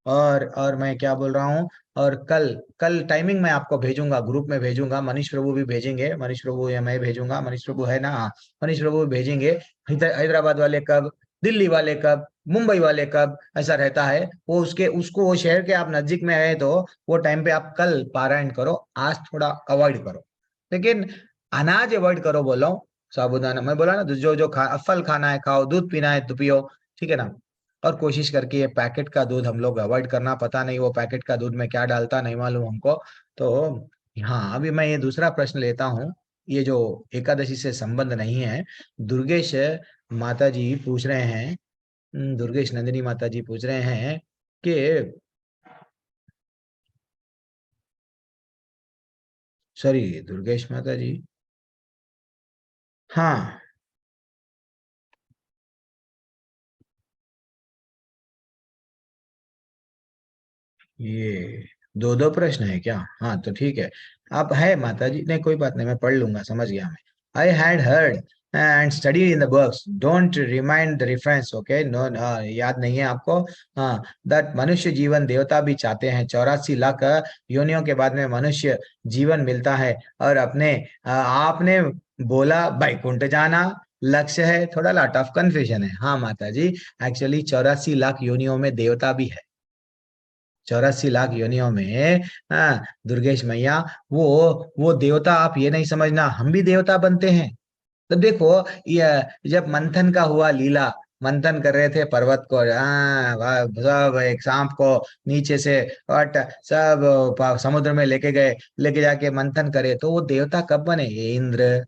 और मैं क्या बोल रहा हूँ, और कल कल टाइमिंग मैं आपको भेजूंगा, ग्रुप में भेजूंगा। मनीष प्रभु भी भेजेंगे, मनीष प्रभु या मैं भेजूंगा, मनीष प्रभु है ना? हाँ, मनीष प्रभु भी भेजेंगे। हैदराबाद वाले कब, दिल्ली वाले कब, मुंबई वाले कब, ऐसा रहता है। वो उसके उसको वो शहर के आप नजदीक में आए तो वो टाइम पे आप कल पारायण करो। आज थोड़ा अवॉइड करो, लेकिन अनाज अवॉइड करो बोल रहा हूँ। साबूदाना मैं बोला ना, जो जो फल खाना है खाओ, दूध पीना है तो पियो, ठीक है ना। और कोशिश करके ये पैकेट का दूध हम लोग अवॉइड करना। पता नहीं वो पैकेट का दूध में क्या डालता, नहीं मालूम हमको। तो हाँ, अभी मैं ये दूसरा प्रश्न लेता हूँ। ये जो एकादशी से संबंध नहीं है। दुर्गेश माता जी पूछ रहे हैं, दुर्गेश नंदिनी माता जी पूछ रहे हैं कि सॉरी दुर्गेश माता जी, हाँ ये दो दो प्रश्न है क्या? हाँ तो ठीक है, आप है माता जी, नहीं कोई बात नहीं, मैं पढ़ लूंगा, समझ गया मैं। I had heard and study in the books, don't remind the reference, okay no, याद नहीं है आपको? हाँ, दैट मनुष्य जीवन देवता भी चाहते हैं, 84 लाख योनियों के बाद में मनुष्य जीवन मिलता है, और अपने आपने बोला वैकुंठ जाना लक्ष्य है, थोड़ा लॉट ऑफ कंफ्यूजन है। हाँ माता जी, एक्चुअली 84 लाख योनियों में देवता भी है, 84 लाख योनियों में। हाँ दुर्गेश मैया, वो देवता, आप ये नहीं समझना हम भी देवता बनते हैं। तो देखो, ये जब मंथन का हुआ लीला, मंथन कर रहे थे पर्वत को, सब एक सांप को नीचे से और सब समुद्र में लेके गए, लेके जाके मंथन करे, तो वो देवता कब बने? ये इंद्र,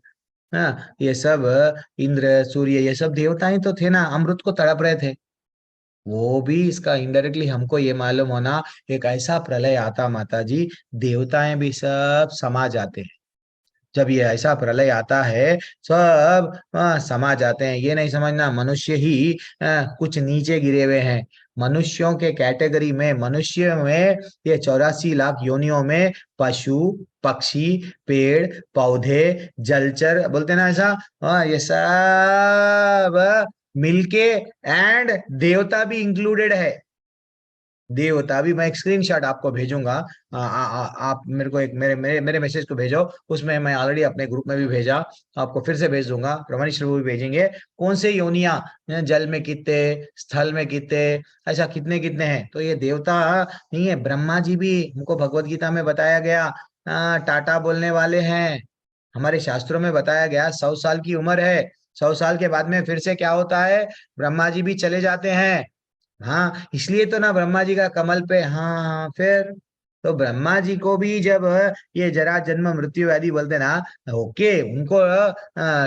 हाँ ये सब इंद्र सूर्य ये सब देवता ही तो थे ना, अमृत को तड़प रहे थे। वो भी इसका इनडायरेक्टली हमको ये मालूम होना, एक ऐसा प्रलय आता माता जी, देवताएं भी सब समा जाते हैं। जब ये ऐसा प्रलय आता है, सब समा जाते हैं। ये नहीं समझना मनुष्य ही कुछ नीचे गिरे हुए हैं। मनुष्यों के कैटेगरी में, मनुष्य में ये 84 लाख योनियों में पशु पक्षी पेड़ पौधे जलचर बोलते ना ऐसा, ये सब मिलके एंड देवता भी इंक्लूडेड है। देवता भी, मैं एक स्क्रीनशॉट आपको भेजूंगा, आप मेरे को एक मेरे मेरे मेरे मैसेज को भेजो, उसमें मैं ऑलरेडी अपने ग्रुप में भी भेजा, आपको फिर से भेज दूंगा, प्रमाणित प्रभु भी भेजेंगे। कौन से योनिया, जल में कितने, स्थल में कितने, ऐसा कितने कितने हैं। तो ये देवता नहीं है, ब्रह्मा जी भी हमको भगवत गीता में बताया गया टाटा बोलने वाले हैं। हमारे शास्त्रों में बताया गया 100 साल की उम्र है, 100 साल के बाद में फिर से क्या होता है, ब्रह्मा जी भी चले जाते हैं। हाँ इसलिए तो ना ब्रह्मा जी का कमल पे, हाँ हाँ फिर तो ब्रह्मा जी को भी जब ये जरा जन्म मृत्यु आदि बोलते ना, ओके उनको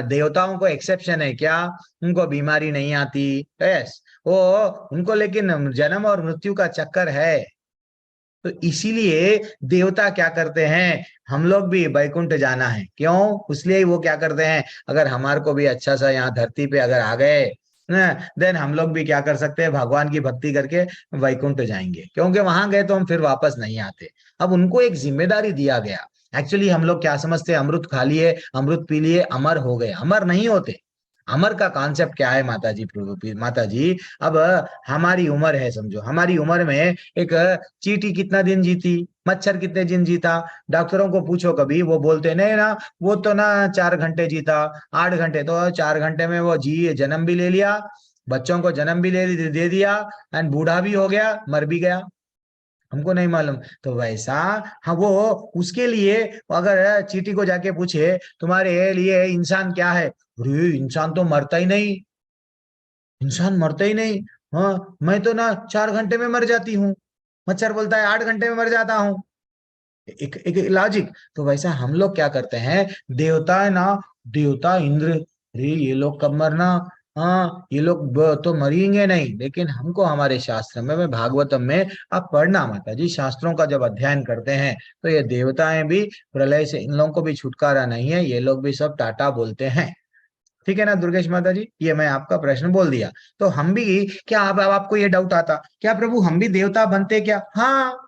देवताओं को एक्सेप्शन है क्या? उनको बीमारी नहीं आती, यस वो उनको, लेकिन जन्म और मृत्यु का चक्कर है। तो इसीलिए देवता क्या करते हैं, हम लोग भी वैकुंठ जाना है, क्यों? इसलिए वो क्या करते हैं, अगर हमारे को भी अच्छा सा यहाँ धरती पे अगर आ गए देन हम लोग भी क्या कर सकते हैं, भगवान की भक्ति करके वैकुंठ जाएंगे, क्योंकि वहां गए तो हम फिर वापस नहीं आते। अब उनको एक जिम्मेदारी दिया गया। एक्चुअली हम लोग क्या समझते हैं, अमृत खा लिए अमृत पी लिए अमर हो गए, अमर नहीं होते। अमर का कॉन्सेप्ट क्या है माता जी, माता जी अब हमारी उम्र है, समझो हमारी उम्र में एक चींटी कितना दिन जीती, मच्छर कितने दिन जीता, डॉक्टरों को पूछो कभी, वो बोलते नहीं ना, वो तो ना 4 घंटे जीता, 8 घंटे, तो 4 घंटे में वो जी जन्म भी ले लिया, बच्चों को जन्म भी दे दिया, एंड बूढ़ा भी हो गया, मर भी गया, हमको नहीं मालूम। तो वैसा हाँ, वो उसके लिए अगर चींटी को जाके पूछे तुम्हारे लिए इंसान क्या है, अरे इंसान तो मरता ही नहीं, इंसान मरता ही नहीं, हाँ मैं तो ना 4 घंटे में मर जाती हूँ, मच्छर बोलता है 8 घंटे में मर जाता हूँ, एक लॉजिक। तो वैसा हम लोग क्या करते हैं, देवता है ना, देवता इंद्र, अरे ये लोग कब मरना, हाँ ये लोग तो मरेंगे नहीं, लेकिन हमको हमारे शास्त्र में भागवतम में आप पढ़ना माता जी, शास्त्रों का जब अध्ययन करते हैं तो ये देवताएं भी प्रलय से, इन लोगों को भी छुटकारा नहीं है, ये लोग भी सब टाटा बोलते हैं। ठीक है ना दुर्गेश माता जी, ये मैं आपका प्रश्न बोल दिया। तो हम भी क्या, अब आपको ये डाउट आता क्या प्रभु हम भी देवता बनते क्या? हाँ,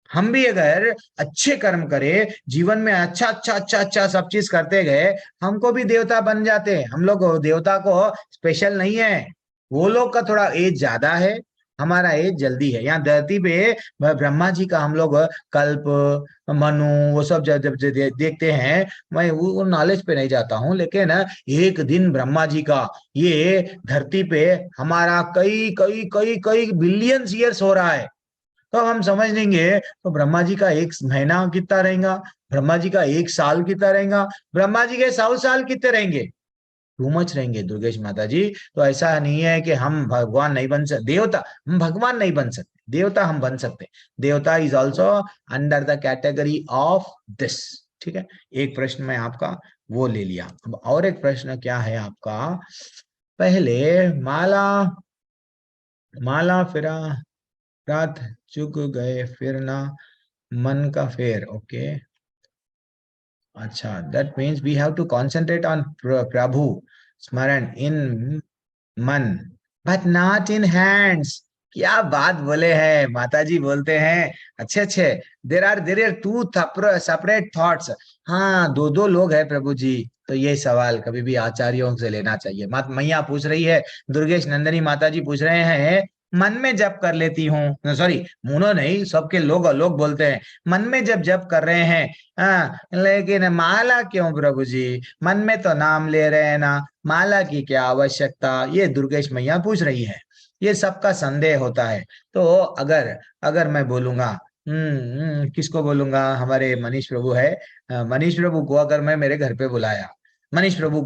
हम भी अगर अच्छे कर्म करे, जीवन में अच्छा अच्छा अच्छा अच्छा सब चीज करते गए, हमको भी देवता बन जाते हैं। हम लोग देवता को स्पेशल नहीं है, वो लोग का थोड़ा एज ज्यादा है, हमारा एज जल्दी है। यहाँ धरती पे ब्रह्मा जी का हम लोग कल्प मनु वो सब जब देखते हैं, मैं वो नॉलेज पे नहीं जाता हूँ, लेकिन एक दिन ब्रह्मा जी का ये धरती पे हमारा कई कई कई कई बिलियंस ईयर्स हो रहा है, तो हम समझ लेंगे तो ब्रह्मा जी का एक महीना कितना रहेगा, ब्रह्मा जी का एक साल कितना रहेगा, ब्रह्मा जी के 100 साल कितने रहेंगे, टू मच रहेंगे दुर्गेश माता जी। तो ऐसा नहीं है कि हम भगवान नहीं बन सकते, देवता हम भगवान नहीं बन सकते, देवता हम बन सकते। देवता is also under the category of this, ठीक है, एक प्रश्न में आपका वो ले लिया। अब और एक प्रश्न क्या है आपका, पहले माला माला फिरा रात चुग गए फिर ना मन का फेर। ओके, अच्छा, that means we have to concentrate on प्रभु स्मरण इन मन बट नॉट इन हैंड्स। क्या बात बोले हैं माता जी, बोलते हैं अच्छे अच्छे, there are two separate thoughts. हाँ, दो दो लोग हैं प्रभु जी। तो ये सवाल कभी भी आचार्यों से लेना चाहिए। मात मैया पूछ रही है, दुर्गेश नंदनी माता जी पूछ रहे हैं, मन में जप कर लेती हूँ, सॉरी मुनो नहीं, सबके लोग लोग बोलते हैं मन में जब जप कर रहे हैं, हाँ, लेकिन माला क्यों प्रभु जी, मन में तो नाम ले रहे हैं ना, माला की क्या आवश्यकता, ये दुर्गेश मैया पूछ रही है। ये सबका संदेह होता है। तो अगर अगर मैं बोलूंगा, किसको बोलूंगा, हमारे मनीष प्रभु है, मनीष प्रभु को अगर मैं मेरे घर पे बुलाया, मनीष प्रभु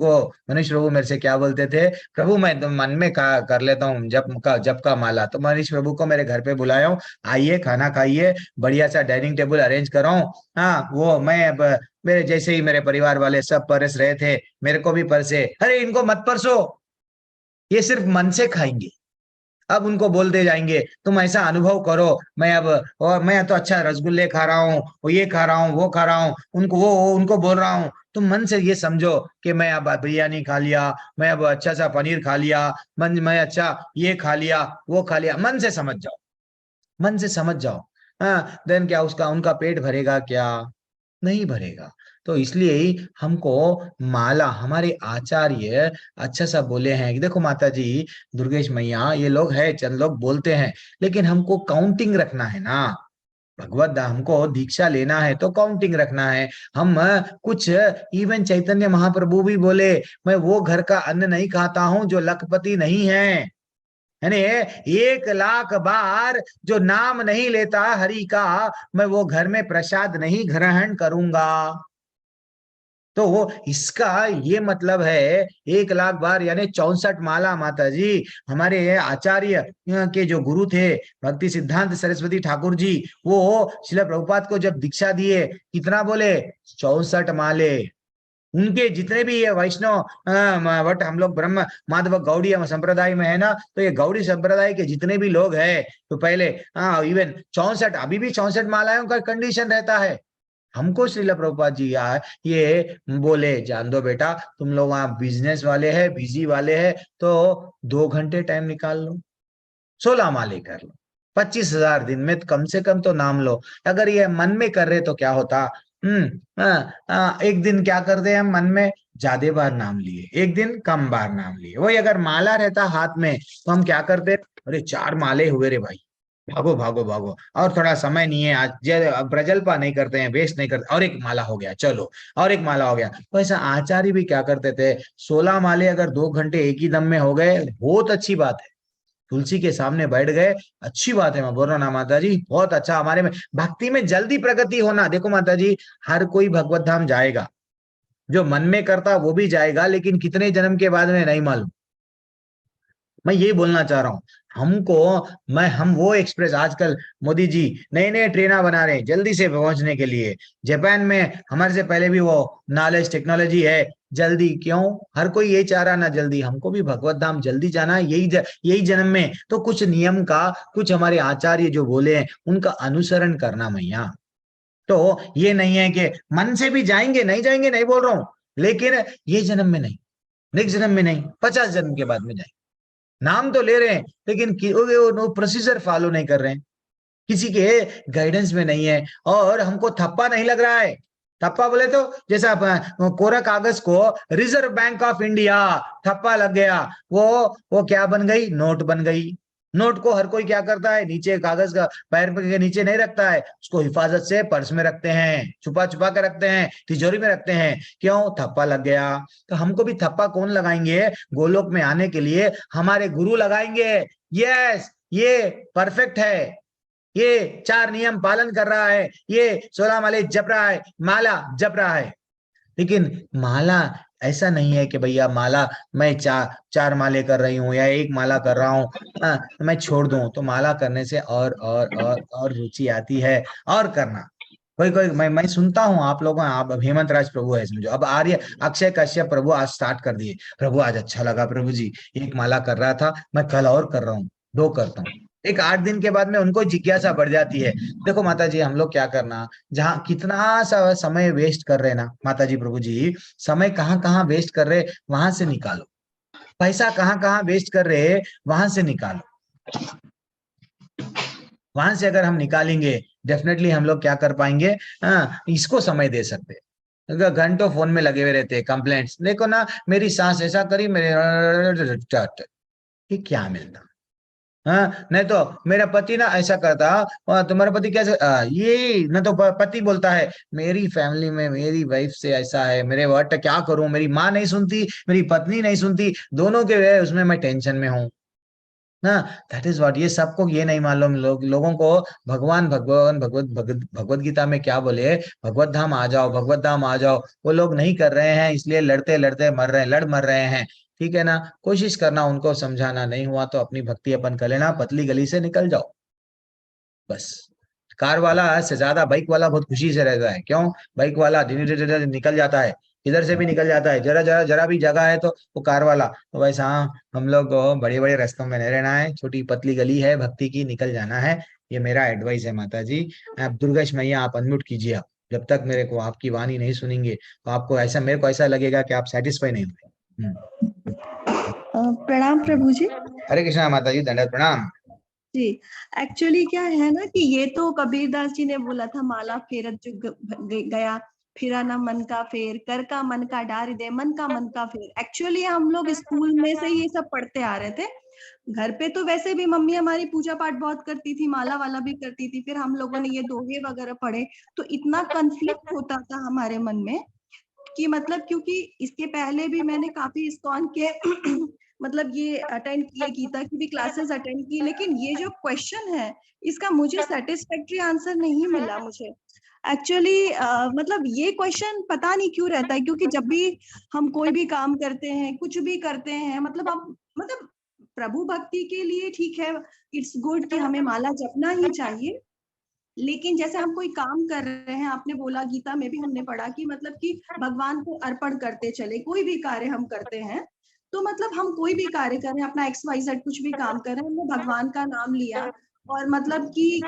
मेरे से क्या बोलते थे, प्रभु मैं तो मन में कर लेता हूँ जप का माला। तो मनीष प्रभु को मेरे घर पे बुलाया हूँ, आइए खाना खाइए, बढ़िया सा डाइनिंग टेबल अरेंज कराऊं। हाँ, वो मैं अब मेरे जैसे ही मेरे परिवार वाले सब परस रहे थे, मेरे को भी परसे, अरे इनको मत परसो, ये सिर्फ मन से खाएंगे। अब उनको बोलते जाएंगे तुम ऐसा अनुभव करो, मैं अब, और मैं तो अच्छा रसगुल्ले खा रहा हूँ, वो ये खा रहा हूँ, वो खा रहा हूँ, उनको बोल रहा हूँ। तुम मन से ये समझो कि मैं अब बिरयानी खा लिया, मैं अब अच्छा सा पनीर खा लिया, मैं अच्छा ये खा लिया, वो खा लिया, मन से समझ जाओ, मन से समझ जाओ। हाँ, देन क्या उसका उनका पेट भरेगा क्या, नहीं भरेगा। तो इसलिए ही हमको माला, हमारे आचार्य अच्छा सा बोले हैं कि देखो माता जी, दुर्गेश मैया, ये लोग है चंद लोग बोलते हैं, लेकिन हमको काउंटिंग रखना है ना, भगवत हमको दीक्षा लेना है तो काउंटिंग रखना है। हम कुछ, इवन चैतन्य महाप्रभु भी बोले, मैं वो घर का अन्न नहीं खाता हूं जो लखपति नहीं है, यानी 1,00,000 बार जो नाम नहीं लेता हरि का, मैं वो घर में प्रसाद नहीं ग्रहण करूंगा। तो वो इसका ये मतलब है 1,00,000 बार यानी 64 माला। माता जी, हमारे आचार्य के जो गुरु थे भक्ति सिद्धांत सरस्वती ठाकुर जी, वो श्रील प्रभुपाद को जब दीक्षा दिए, कितना बोले, 64 माले। उनके जितने भी ये वैष्णव वट हम लोग ब्रह्म माधव गौड़ी संप्रदाय में है ना, तो ये गौड़ी संप्रदाय के जितने भी लोग हैं, तो पहले इवन 64, अभी भी 64 मालाओं का कंडीशन रहता है। हमको श्रील प्रभुपाद जी ये बोले, जान दो बेटा, तुम लोग वहां बिजनेस वाले हैं, बिजी वाले हैं, तो 2 घंटे टाइम निकाल लो, 16 माले कर लो, 25,000 दिन में कम से कम तो नाम लो। अगर ये मन में कर रहे तो क्या होता, एक दिन क्या करते हम मन में ज्यादा बार नाम लिए, एक दिन कम बार नाम लिए। वही अगर माला रहता हाथ में तो हम क्या करते, अरे 4 माले हुए रे भाई, भागो भागो भागो, और थोड़ा समय नहीं है आज, प्रजल्पा नहीं करते हैं, वेस्ट नहीं करते, और एक माला हो गया, चलो और एक माला हो गया। तो ऐसा आचार्य भी क्या करते थे, 16 माले अगर 2 घंटे एक ही दम में हो गए, बहुत अच्छी बात है, तुलसी के सामने बैठ गए, अच्छी बात है। मैं बोल रहा हूँ ना माता जी, बहुत अच्छा, हमारे में भक्ति में जल्दी प्रगति होना। देखो माता जी, हर कोई भगवत धाम जाएगा, जो मन में करता वो भी जाएगा, लेकिन कितने जन्म के बाद में नहीं मालूम। मैं यही बोलना चाह रहा हूँ, हम वो एक्सप्रेस, आजकल मोदी जी नए नए ट्रेना बना रहे हैं जल्दी से पहुंचने के लिए। जापान में हमारे से पहले भी वो नॉलेज टेक्नोलॉजी है, जल्दी क्यों, हर कोई यही चाह रहा ना जल्दी, हमको भी भगवत धाम जल्दी जाना है, यही जन्म में। तो कुछ नियम का, कुछ हमारे आचार्य जो बोले हैं उनका अनुसरण करना मैया। तो ये नहीं है कि मन से भी जाएंगे, नहीं जाएंगे नहीं बोल रहा हूं, लेकिन ये जन्म में नहीं, नेक्स्ट जन्म में नहीं, 50 जन्म के बाद में जाएंगे। नाम तो ले रहे हैं, लेकिन वो प्रोसीजर फॉलो नहीं कर रहे हैं, किसी के गाइडेंस में नहीं है, और हमको थप्पा नहीं लग रहा है। थप्पा बोले तो जैसा कोरा कागज को रिजर्व बैंक ऑफ इंडिया थप्पा लग गया, वो क्या बन गई, नोट बन गई। नोट को हर कोई क्या करता है, नीचे कागज का पैर के नीचे नहीं रखता है, उसको हिफाजत से पर्स में रखते हैं, छुपा छुपा कर रखते हैं, तिजोरी में रखते हैं, क्यों, थप्पा लग गया। तो हमको भी थप्पा कौन लगाएंगे, गोलोक में आने के लिए हमारे गुरु लगाएंगे। यस, ये परफेक्ट है, ये 4 नियम पालन कर रहा है, ये 16 माले जप रहा है, माला जप रहा है। लेकिन माला ऐसा नहीं है कि भैया माला मैं 4 माले कर रही हूँ या 1 माला कर रहा हूँ, मैं छोड़ दूं। तो माला करने से और रुचि आती है, और करना, कोई कोई मैं सुनता हूँ आप लोगों, आप हेमंत राज प्रभु है इसमें जो, अब आर्य अक्षय कश्यप प्रभु आज स्टार्ट कर दिए, प्रभु आज अच्छा लगा प्रभु जी, एक माला कर रहा था, मैं कल और कर रहा हूँ, 2 करता हूँ। एक 8 दिन के बाद में उनको जिज्ञासा बढ़ जाती है। देखो माता जी, हम लोग क्या करना, जहाँ कितना सा समय वेस्ट कर रहे हैं ना माता जी प्रभु जी, समय कहाँ कहाँ वेस्ट कर रहे, वहां से निकालो। पैसा कहाँ कहाँ वेस्ट कर रहे, वहां से निकालो। वहां से अगर हम निकालेंगे, डेफिनेटली हम लोग क्या कर पाएंगे, इसको समय दे सकते हैं। अगर घंटों फोन में लगे हुए रहते हैं, कंप्लेंट्स देखो ना, मेरी सास ऐसा करी, मेरे ये क्या मिलता। हाँ, नहीं तो मेरा पति ना ऐसा करता, तुम्हारा पति कैसे, ये न तो पति बोलता है मेरी फैमिली में मेरी वाइफ से ऐसा है, मेरे वर्ट क्या करूं, मेरी माँ नहीं सुनती, मेरी पत्नी नहीं सुनती, दोनों के उसमें मैं टेंशन में हूँ ना। दैट इज व्हाट, ये सबको ये नहीं मालूम, लोगों को भगवत गीता में क्या बोले, भगवत धाम आ जाओ, भगवत धाम आ जाओ, वो लोग नहीं कर रहे हैं, इसलिए लड़ते लड़ते मर रहे हैं, मर रहे हैं। ठीक है ना, कोशिश करना उनको समझाना, नहीं हुआ तो अपनी भक्ति अपन कर लेना, पतली गली से निकल जाओ बस। कार वाला से ज्यादा बाइक वाला बहुत खुशी से रहता है, क्यों, बाइक वाला निकल जाता है, इधर से भी निकल जाता है, जरा जरा जरा भी जगह है तो वो कार वाला, तो वैसा हाँ, हम लोग को बड़े बड़े रास्तों में नहीं रहना है, छोटी पतली गली है भक्ति की, निकल जाना है। ये मेरा एडवाइस है माता जी। आप दुर्गेश मैया आप अनम्यूट कीजिए आप, जब तक मेरे को आपकी वाणी नहीं सुनेंगे तो आपको ऐसा, मेरे को ऐसा लगेगा कि आप सेटिस्फाई नहीं हुए। प्रणाम प्रभु जी। हरे कृष्णा माता जी, दंडवत प्रणाम जी। एक्चुअली क्या है ना कि ये तो कबीरदास जी ने बोला था, माला फेरत जो गया फिरा ना मन का फेर, कर का मन का डार दे, मन का फेर। एक्चुअली हम लोग स्कूल में से ये सब पढ़ते आ रहे थे। घर पे तो वैसे भी मम्मी हमारी पूजा पाठ बहुत करती थी, माला वाला भी करती थी, फिर हम लोगों ने ये दोहे वगैरह पढ़े, तो इतना कंफ्लिक्ट होता था हमारे मन में कि मतलब, क्योंकि इसके पहले भी मैंने काफी इस्कॉन के मतलब ये अटेंड किए, गीता की भी क्लासेस अटेंड की, लेकिन ये जो क्वेश्चन है इसका मुझे सेटिस्फैक्ट्री आंसर नहीं मिला मुझे एक्चुअली। मतलब ये क्वेश्चन पता नहीं क्यों रहता है, क्योंकि जब भी हम कोई भी काम करते हैं, कुछ भी करते हैं, मतलब आप मतलब प्रभु भक्ति के लिए ठीक है, इट्स गुड कि हमें माला जपना ही चाहिए, लेकिन जैसे हम कोई काम कर रहे हैं, आपने बोला गीता में भी हमने पढ़ा कि मतलब कि भगवान को अर्पण करते चले, कोई भी कार्य हम करते हैं तो मतलब हम कोई भी कार्य कर रहे हैं, अपना XYZ कुछ भी काम कर रहे हैं, हमने भगवान का नाम लिया और मतलब कि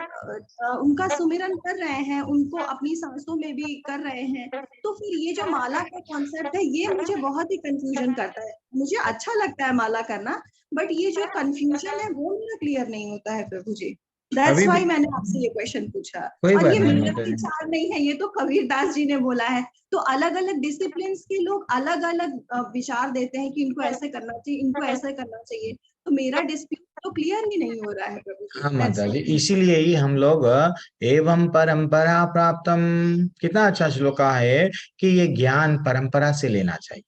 उनका सुमिरन कर रहे हैं, उनको अपनी सांसों में भी कर रहे हैं, तो फिर ये जो माला का कॉन्सेप्ट है ये मुझे बहुत ही कंफ्यूजन करता है। मुझे अच्छा लगता है माला करना, बट ये जो कंफ्यूजन है वो मेरा क्लियर नहीं होता है प्रभु जी। दैट्स व्हाई मैंने आपसे ये क्वेश्चन पूछा। और ये मेरा विचार नहीं है, ये तो कबीरदास जी ने बोला है। तो अलग अलग डिसिप्लिन के लोग अलग अलग विचार देते हैं कि इनको ऐसे करना चाहिए, इनको ऐसे करना चाहिए, तो मेरा डिस्प्यूट तो क्लियर ही नहीं हो रहा है प्रभु जी। हाँ माता जी, इसीलिए ही हम लोग एवं परंपरा प्राप्तम, कितना अच्छा श्लोका है कि ये ज्ञान परंपरा से लेना चाहिए।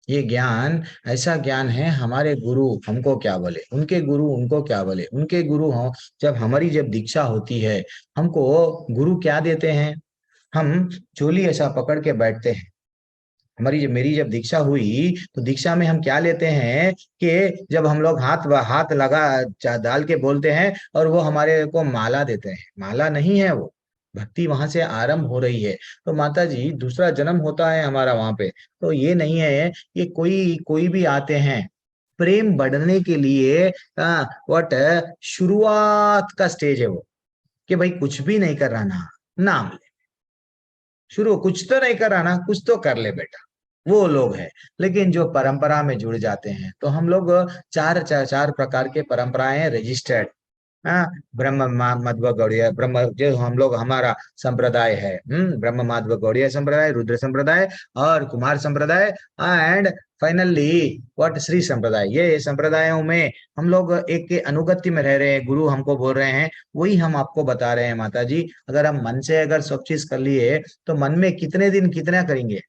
ये ज्ञान ऐसा ज्ञान है, हमारे गुरु हमको क्या बोले, उनके गुरु उनको क्या बोले, उनके गुरु हो, जब दीक्षा होती है, हमको गुरु क्या देते हैं, हम चोली ऐसा पकड़ के बैठते हैं। मेरी जब दीक्षा हुई तो दीक्षा में हम क्या लेते हैं कि जब हम लोग हाथ डाल के बोलते हैं और वो हमारे को माला देते हैं, माला नहीं है वो, भक्ति वहां से आरंभ हो रही है। तो माता जी दूसरा जन्म होता है हमारा वहां पे, तो ये नहीं है, ये कोई कोई भी आते हैं प्रेम बढ़ने के लिए, व्हाट शुरुआत का स्टेज है वो, कि भाई कुछ भी नहीं कर रहा ना, नाम ले, शुरू कुछ तो नहीं कर रहा ना, कुछ तो कर ले बेटा, वो लोग हैं। लेकिन जो परंपरा में जुड़ जाते हैं, तो हम लोग चार प्रकार के परंपराएं रजिस्टर्ड, हाँ, ब्रह्म माध्व गौड़ीय ब्रह्म, जो हम लोग हमारा संप्रदाय है, ब्रह्म माध्व गौड़ीय संप्रदाय, रुद्र संप्रदाय और कुमार संप्रदाय, एंड फाइनली व्हाट श्री संप्रदाय। ये संप्रदायों में हम लोग एक के अनुगत्य में रह रहे हैं, गुरु हमको बोल रहे हैं, वही हम आपको बता रहे हैं माता जी। अगर हम मन से अगर सब चीज कर लिए तो मन में कितने दिन कितना करेंगे,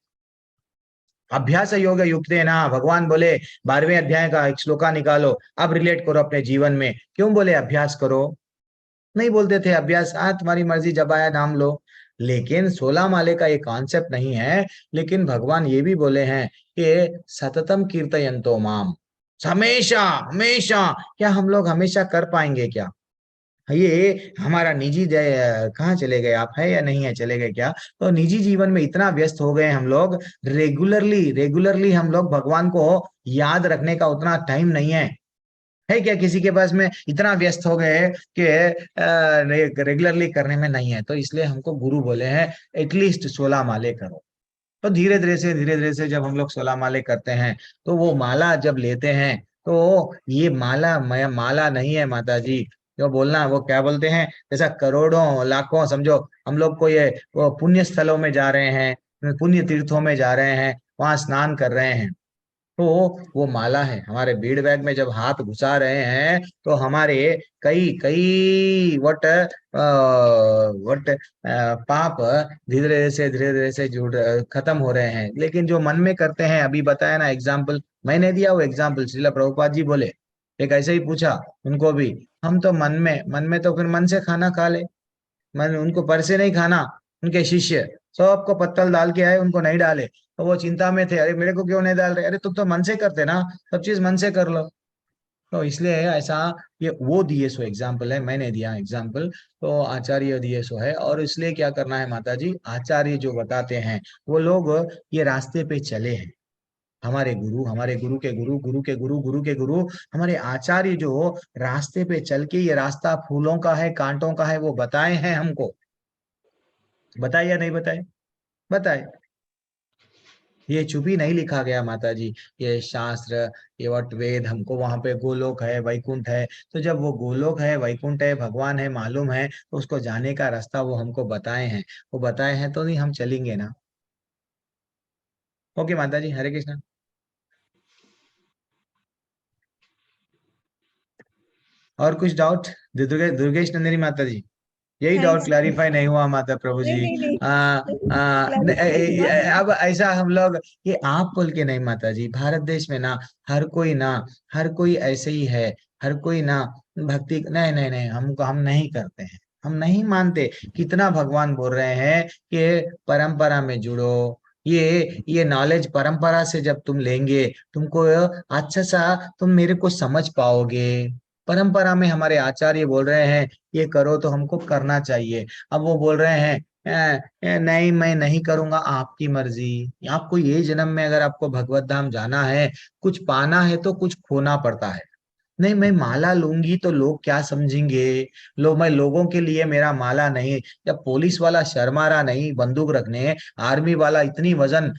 अभ्यास योग युक्त है ना, भगवान बोले 12वें अध्याय का एक श्लोका निकालो, अब रिलेट करो अपने जीवन में, क्यों बोले अभ्यास करो, नहीं बोलते थे अभ्यास, तुम्हारी मर्जी जब आया नाम लो, लेकिन 16 माले का ये कॉन्सेप्ट नहीं है। लेकिन भगवान ये भी बोले हैं कि सततम कीर्तयन्तो माम, हमेशा हमेशा, क्या हम लोग हमेशा कर पाएंगे क्या, ये हमारा निजी कहाँ चले गए आप, है या नहीं है, चले गए क्या? तो निजी जीवन में इतना व्यस्त हो गए हम लोग, रेगुलरली हम लोग भगवान को याद रखने का उतना टाइम नहीं है क्या किसी के पास में? इतना व्यस्त हो गए कि रेगुलरली करने में नहीं है। तो इसलिए हमको गुरु बोले हैं एटलीस्ट 16 माले करो। तो धीरे धीरे से जब हम लोग 16 माले करते हैं, तो वो माला जब लेते हैं, तो ये माला माला नहीं है माता जी, जो बोलना वो क्या बोलते हैं, जैसा करोड़ों लाखों समझो हम लोग को ये वो पुण्य स्थलों में जा रहे हैं, पुण्य तीर्थों में जा रहे हैं, वहां स्नान कर रहे हैं, तो वो माला है। हमारे बीड़ बैग में जब हाथ घुसा रहे हैं, तो हमारे कई कई वट पाप धीरे धीरे से जुड़ खत्म हो रहे हैं। लेकिन जो मन में करते हैं, अभी बताया ना एग्जाम्पल, मैंने दिया वो एग्जाम्पल, श्रीला प्रभुपाद जी बोले, एक ऐसे ही पूछा उनको भी, हम तो मन में तो फिर मन से खाना खा ले, मन उनको पर से नहीं खाना। उनके शिष्य सबको पत्तल डाल के आए, उनको नहीं डाले, तो वो चिंता में थे, अरे मेरे को क्यों नहीं डाल रहे? अरे तुम तो मन से करते ना, सब चीज मन से कर लो। तो इसलिए ऐसा, ये वो दिए सो एग्जाम्पल है, मैंने दिया एग्जाम्पल, तो आचार्य दिए सो है। और इसलिए क्या करना है माता जी, आचार्य जो बताते हैं वो लोग ये रास्ते पे चले हैं, हमारे गुरु के गुरु, गुरु के गुरु, गुरु के गुरु, हमारे आचार्य जो रास्ते पे चल के ये रास्ता फूलों का है, कांटों का है, वो बताए हैं हमको। बताए या नहीं बताए? बताए। ये चुपी नहीं लिखा गया माता जी, ये शास्त्र, ये वट वेद हमको वहां पे गोलोक है, वैकुंठ है, तो जब वो गोलोक है, वैकुंठ है, भगवान है मालूम है, तो उसको जाने का रास्ता वो हमको बताए हैं। वो बताए हैं तो नहीं हम चलेंगे ना। ओके माता जी, हरे कृष्णा। और कुछ डाउट? दुर्गेश नंदिनी माता जी, यही डाउट थैंक्स। क्लैरिफाई नहीं हुआ माता प्रभु नहीं जी? नहीं नहीं, अब ऐसा हम लोग, ये आप बोल के नहीं माता जी, भारत देश में ना हर कोई ऐसे ही है, हर कोई ना भक्ति, नहीं नहीं नहीं, हम नहीं करते हैं, हम नहीं मानते। कितना भगवान बोल रहे हैं कि परंपरा में जुड़ो, ये नॉलेज परंपरा से जब तुम लेंगे, तुमको अच्छा सा तुम मेरे को समझ पाओगे। परंपरा में हमारे आचार्य बोल रहे हैं ये करो, तो हमको करना चाहिए। अब वो बोल रहे हैं नहीं मैं नहीं करूंगा, आपकी मर्जी। आपको ये जन्म में अगर आपको भगवत धाम जाना है, कुछ पाना है तो कुछ खोना पड़ता है। नहीं मैं माला लूंगी तो लोग क्या समझेंगे, मैं लोगों के लिए मेरा माला नहीं। जब पुलिस वाला शर्मारा नहीं बंदूक रखने, आर्मी वाला इतनी वजन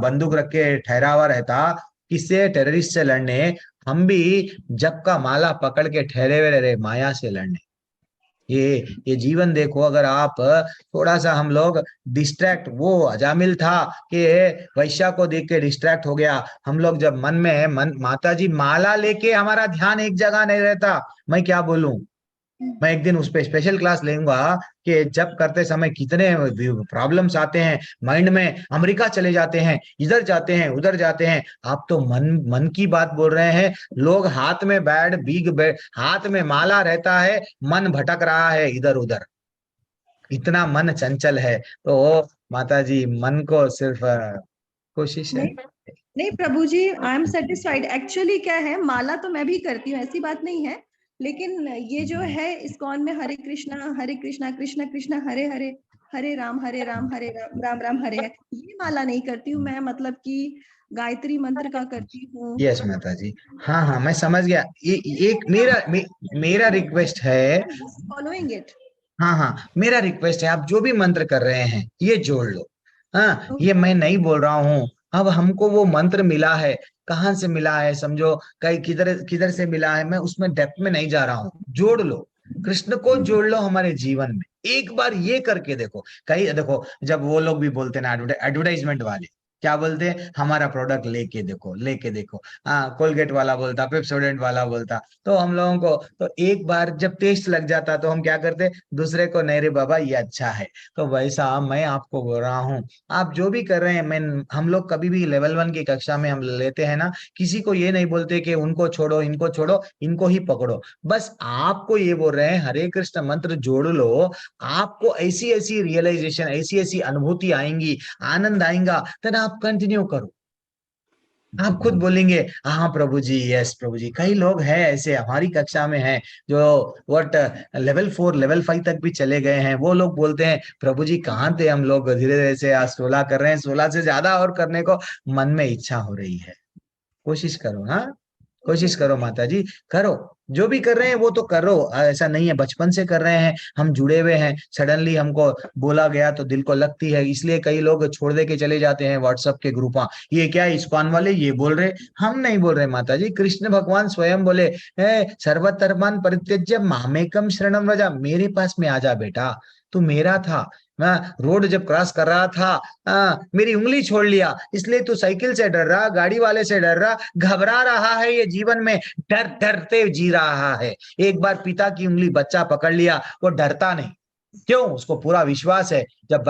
बंदूक रख के ठहरा हुआ रहता, किससे? टेररिस्ट से लड़ने। हम भी जप का माला पकड़ के ठहरे हुए रहे माया से लड़ने। ये जीवन देखो, अगर आप थोड़ा सा हम लोग डिस्ट्रैक्ट, वो अजामिल था कि वैश्या को देख के डिस्ट्रैक्ट हो गया। हम लोग जब मन माता जी माला लेके हमारा ध्यान एक जगह नहीं रहता। मैं क्या बोलूं, मैं एक दिन उस पे स्पेशल क्लास लेऊंगा कि जब करते समय कितने प्रॉब्लम्स आते हैं माइंड में, अमेरिका चले जाते हैं, इधर जाते हैं, उधर जाते हैं। आप तो मन मन की बात बोल रहे हैं, लोग हाथ में हाथ में माला रहता है, मन भटक रहा है इधर उधर, इतना मन चंचल है। तो माता जी मन को सिर्फ कोशिश है। नहीं नहीं प्रभु जी, आई एम सेटिस्फाइड। एक्चुअली क्या है, माला तो मैं भी करती हूँ, ऐसी बात नहीं है, लेकिन ये जो है इस्कॉन में हरे कृष्णा कृष्ण कृष्ण हरे हरे, हरे राम हरे राम राम राम हरे है, ये माला नहीं करती हूँ मैं। मतलब कि गायत्री मंत्र का करती हूँ। यस माता जी, हाँ हाँ मैं समझ गया। एक मेरा रिक्वेस्ट है, फॉलोइंग इट। हाँ हाँ मेरा रिक्वेस्ट है, आप जो भी मंत्र कर रहे हैं ये जोड़ लो। हाँ, ये मैं नहीं बोल रहा हूँ। अब हमको वो मंत्र मिला है, कहाँ से मिला है समझो, कहीं किधर किधर से मिला है, मैं उसमें डेप्थ में नहीं जा रहा हूँ। जोड़ लो, कृष्ण को जोड़ लो हमारे जीवन में। एक बार ये करके देखो। कहीं देखो, जब वो लोग भी बोलते ना, एडवर्टाइजमेंट वाले क्या बोलते हैं, हमारा प्रोडक्ट लेके देखो। हाँ, कोलगेट वाला बोलता, पेप्सोडेंट वाला बोलता, तो हम लोगों को तो एक बार जब टेस्ट लग जाता तो हम क्या करते, दूसरे को, नहीं रे बाबा ये अच्छा है। तो वैसा मैं आपको बोल रहा हूँ, आप जो भी कर रहे हैं, हम लोग कभी भी लेवल 1 की कक्षा में हम लेते हैं ना, किसी को ये नहीं बोलते कि उनको छोड़ो, इनको छोड़ो, इनको ही पकड़ो। बस आपको ये बोल रहे हैं हरे कृष्ण मंत्र जोड़ लो, आपको ऐसी ऐसी रियलाइजेशन, ऐसी ऐसी अनुभूति आएंगी, आनंद आएगा, तब आप कंटिन्यू करो। आप खुद बोलेंगे हाँ प्रभु जी, यस प्रभु जी। कई लोग हैं ऐसे हमारी कक्षा में हैं जो व्हाट लेवल 4 लेवल 5 तक भी चले गए हैं। वो लोग बोलते हैं प्रभु जी कहाँ थे हम लोग, धीरे धीरे से आज 16 कर रहे हैं, 16 से ज्यादा और करने को मन में इच्छा हो रही है। कोशिश करो, हाँ कोशिश करो माता जी, करो। जो भी कर रहे हैं वो तो करो, ऐसा नहीं है बचपन से कर रहे हैं, हम जुड़े हुए हैं। सडनली हमको बोला गया तो दिल को लगती है, इसलिए कई लोग छोड़ दे के चले जाते हैं व्हाट्सएप के ग्रुप। ये क्या इस्कॉन वाले ये बोल रहे, हम नहीं बोल रहे माता जी। कृष्ण भगवान स्वयं बोले सर्वधर्मान परित्यज्य मामेकम शरणम व्रज, मेरे पास में आजा बेटा, तू मेरा था। मैं रोड जब क्रॉस कर रहा था मेरी उंगली छोड़ लिया, इसलिए तू साइकिल से डर रहा, गाड़ी वाले से डर रहा, घबरा रहा है, ये जीवन में डर डरते जी रहा है। एक बार पिता की उंगली बच्चा पकड़ लिया, वो डरता नहीं। क्यों? उसको पूरा विश्वास है। जब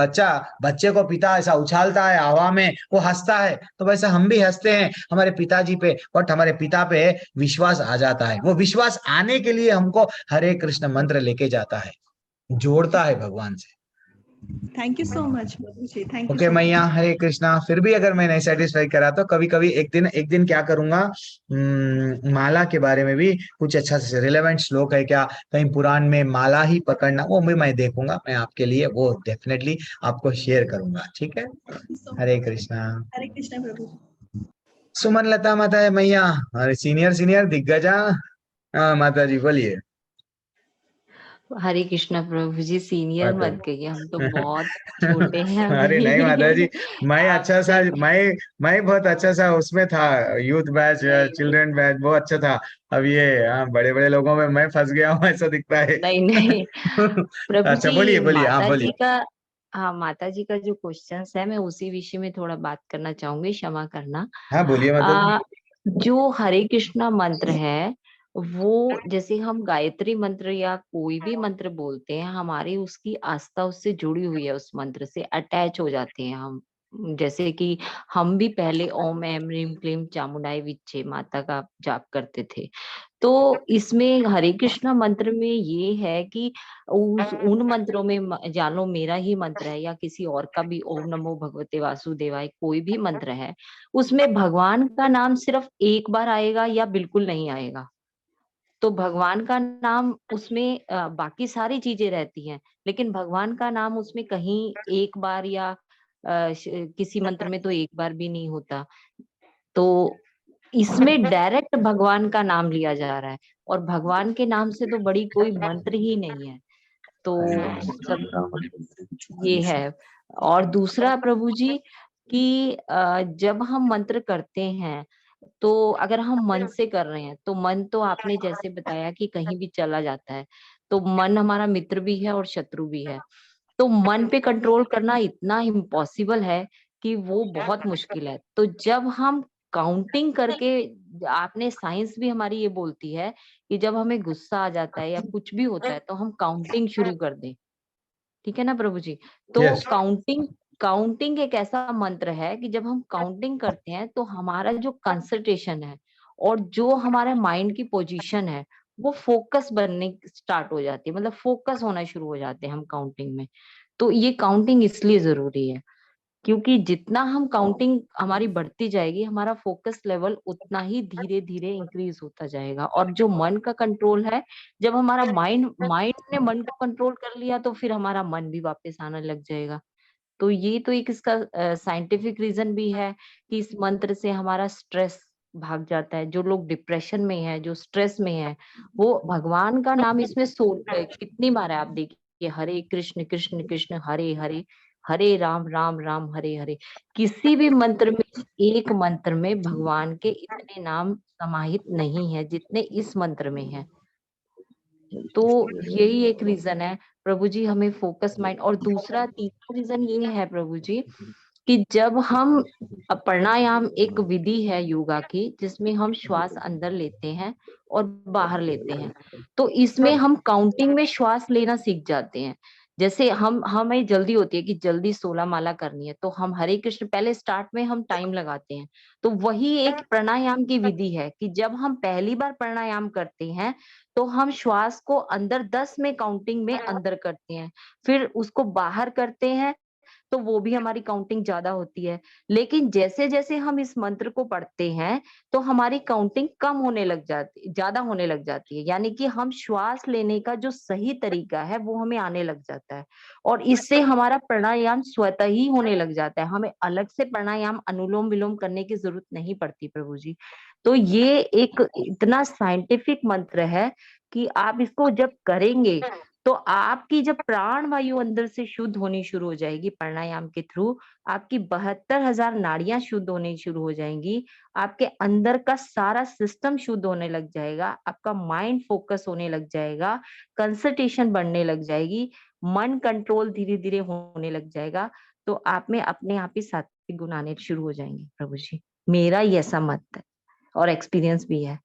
बच्चे को पिता ऐसा उछालता है हवा में, वो हंसता है, तो वैसा हम भी हंसते हैं हमारे पिताजी पे, और हमारे पिता पे विश्वास आ जाता है। वो विश्वास आने के लिए हमको हरे कृष्ण मंत्र लेके जाता है, जोड़ता है भगवान से। थैंक यू सो मच प्रभु जी, थैंक यू ओके सो मैया, मच। हरे कृष्णा। फिर भी अगर मैं नहीं सेटिस्फाई करा तो कभी कभी एक दिन क्या करूंगा, माला के बारे में भी कुछ अच्छा से रिलेवेंट श्लोक है क्या कहीं पुराण में, माला ही पकड़ना, वो भी मैं देखूंगा। मैं आपके लिए वो डेफिनेटली आपको शेयर करूंगा, ठीक है। थैंक यू सो हरे मच। कृष्णा। हरे कृष्ण प्रभु जी। सुमन लता माता है मैया, अरे सीनियर सीनियर दिग्गजा। हाँ माता जी बोलिए। हरे कृष्णा प्रभु जी, सीनियर माता मत कहिए, हम तो बहुत छोटे हैं अरे नहीं माता जी, अभी। मैं अच्छा सा, आपसे मैं बहुत अच्छा सा उसमें था, यूथ बैच, नहीं चिल्ड्रन बैच बहुत अच्छा था। अब ये बड़े बड़े लोगों में मैं फंस गया हूँ ऐसा दिखता है। नहीं नहीं प्रभु अच्छा जी, बोलिए बोलिए, हाँ माता बोलिए। जी का, हाँ माता जी का जो क्वेश्चंस है, मैं उसी विषय में थोड़ा बात करना चाहूंगी, क्षमा करना। हाँ बोलिए माता जी। आ, जो हरे कृष्णा मंत्र है, वो जैसे हम गायत्री मंत्र या कोई भी मंत्र बोलते हैं, हमारी उसकी आस्था उससे जुड़ी हुई है, उस मंत्र से अटैच हो जाते हैं हम। जैसे कि हम भी पहले ओम ऐम ह्रीम क्लीम चामुंडाई विच्चे माता का जाप करते थे। तो इसमें हरे कृष्णा मंत्र में ये है कि उन मंत्रों में जानो मेरा ही मंत्र है या किसी और का भी, ओम नमो भगवते वासुदेवाय कोई भी मंत्र है, उसमें भगवान का नाम सिर्फ एक बार आएगा या बिल्कुल नहीं आएगा। तो भगवान का नाम उसमें बाकी सारी चीजें रहती हैं, लेकिन भगवान का नाम उसमें कहीं एक बार या किसी मंत्र में तो एक बार भी नहीं होता। तो इसमें डायरेक्ट भगवान का नाम लिया जा रहा है, और भगवान के नाम से तो बड़ी कोई मंत्र ही नहीं है। तो सब ये है। और दूसरा प्रभु जी कि जब हम मंत्र करते हैं, तो अगर हम मन से कर रहे हैं, तो मन तो आपने जैसे बताया कि कहीं भी चला जाता है, तो मन हमारा मित्र भी है और शत्रु भी है। तो मन पे कंट्रोल करना इतना इम्पॉसिबल है कि वो बहुत मुश्किल है। तो जब हम काउंटिंग करके, आपने साइंस भी हमारी ये बोलती है कि जब हमें गुस्सा आ जाता है या कुछ भी होता है, तो हम काउंटिंग शुरू कर दें। ठीक है ना प्रभु जी? तो यस। काउंटिंग काउंटिंग एक ऐसा मंत्र है कि जब हम काउंटिंग करते हैं, तो हमारा जो कंसंट्रेशन है और जो हमारे माइंड की पोजीशन है, वो फोकस बनने स्टार्ट हो जाती है, मतलब फोकस होना शुरू हो जाते हैं हम काउंटिंग में। तो ये काउंटिंग इसलिए जरूरी है, क्योंकि जितना हम काउंटिंग हमारी बढ़ती जाएगी, हमारा फोकस लेवल उतना ही धीरे धीरे इंक्रीज होता जाएगा। और जो मन का कंट्रोल है, जब हमारा माइंड माइंड ने मन को कंट्रोल कर लिया, तो फिर हमारा मन भी वापस आने लग जाएगा। तो ये तो एक इसका साइंटिफिक रीजन भी है कि इस मंत्र से हमारा स्ट्रेस भाग जाता है। जो लोग डिप्रेशन में है, जो स्ट्रेस में है, वो भगवान का नाम इसमें कितनी बार है आप देखिए, हरे कृष्ण कृष्ण कृष्ण हरे हरे, हरे राम राम राम हरे हरे। किसी भी मंत्र में, एक मंत्र में भगवान के इतने नाम समाहित नहीं है जितने इस मंत्र में है। तो यही एक रीजन है प्रभु जी, हमें फोकस माइंड। और दूसरा तीसरा रीजन ये है प्रभु जी कि जब हम प्राणायाम एक विधि है योगा की, जिसमें हम श्वास अंदर लेते हैं और बाहर लेते हैं। तो इसमें हम काउंटिंग में श्वास लेना सीख जाते हैं। जैसे हमें जल्दी होती है कि जल्दी 16 माला करनी है, तो हम हरे कृष्ण पहले स्टार्ट में हम टाइम लगाते हैं। तो वही एक प्राणायाम की विधि है कि जब हम पहली बार प्राणायाम करते हैं, तो हम श्वास को अंदर 10 में काउंटिंग में अंदर करते हैं, फिर उसको बाहर करते हैं, तो वो भी हमारी काउंटिंग ज्यादा होती है। लेकिन जैसे जैसे हम इस मंत्र को पढ़ते हैं तो हमारी काउंटिंग कम होने लग जाती, ज्यादा होने लग जाती है। यानी कि हम श्वास लेने का जो सही तरीका है वो हमें आने लग जाता है, और इससे हमारा प्राणायाम स्वतः ही होने लग जाता है। हमें अलग से प्राणायाम अनुलोम विलोम करने की जरूरत नहीं पड़ती प्रभु जी। तो ये एक इतना साइंटिफिक मंत्र है कि आप इसको जब करेंगे तो आपकी जब प्राण वायु अंदर से शुद्ध होनी शुरू हो जाएगी प्राणायाम के थ्रू, आपकी 72,000 नाड़ियां शुद्ध होनी शुरू हो जाएंगी, आपके अंदर का सारा सिस्टम शुद्ध होने लग जाएगा, आपका माइंड फोकस होने लग जाएगा, कंसंट्रेशन बढ़ने लग जाएगी, मन कंट्रोल धीरे धीरे होने लग जाएगा। तो आप में अपने आप ही सात्विक गुण आने शुरू हो जाएंगे प्रभु जी। मेरा ये ऐसा मत है और एक्सपीरियंस भी है।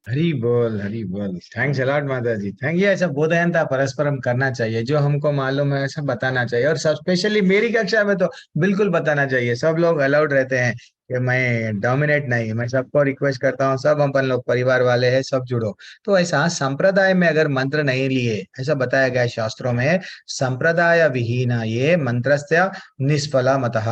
हरी बोल, हरी बोल। थैंक्स अलॉट माता जी, थैंक यू। ऐसा बोधयंता परस्परम करना चाहिए, जो हमको मालूम है ऐसा बताना चाहिए, और सब स्पेशली मेरी कक्षा में तो बिल्कुल बताना चाहिए। सब लोग अलाउड रहते हैं कि मैं डोमिनेट नहीं, मैं सबको रिक्वेस्ट करता हूँ, सब अपन लोग परिवार वाले हैं, सब जुड़ो। तो ऐसा संप्रदाय में अगर मंत्र नहीं लिए, ऐसा बताया गया है शास्त्रों में, संप्रदाय विहीना ये मंत्रस्य निष्फला मतः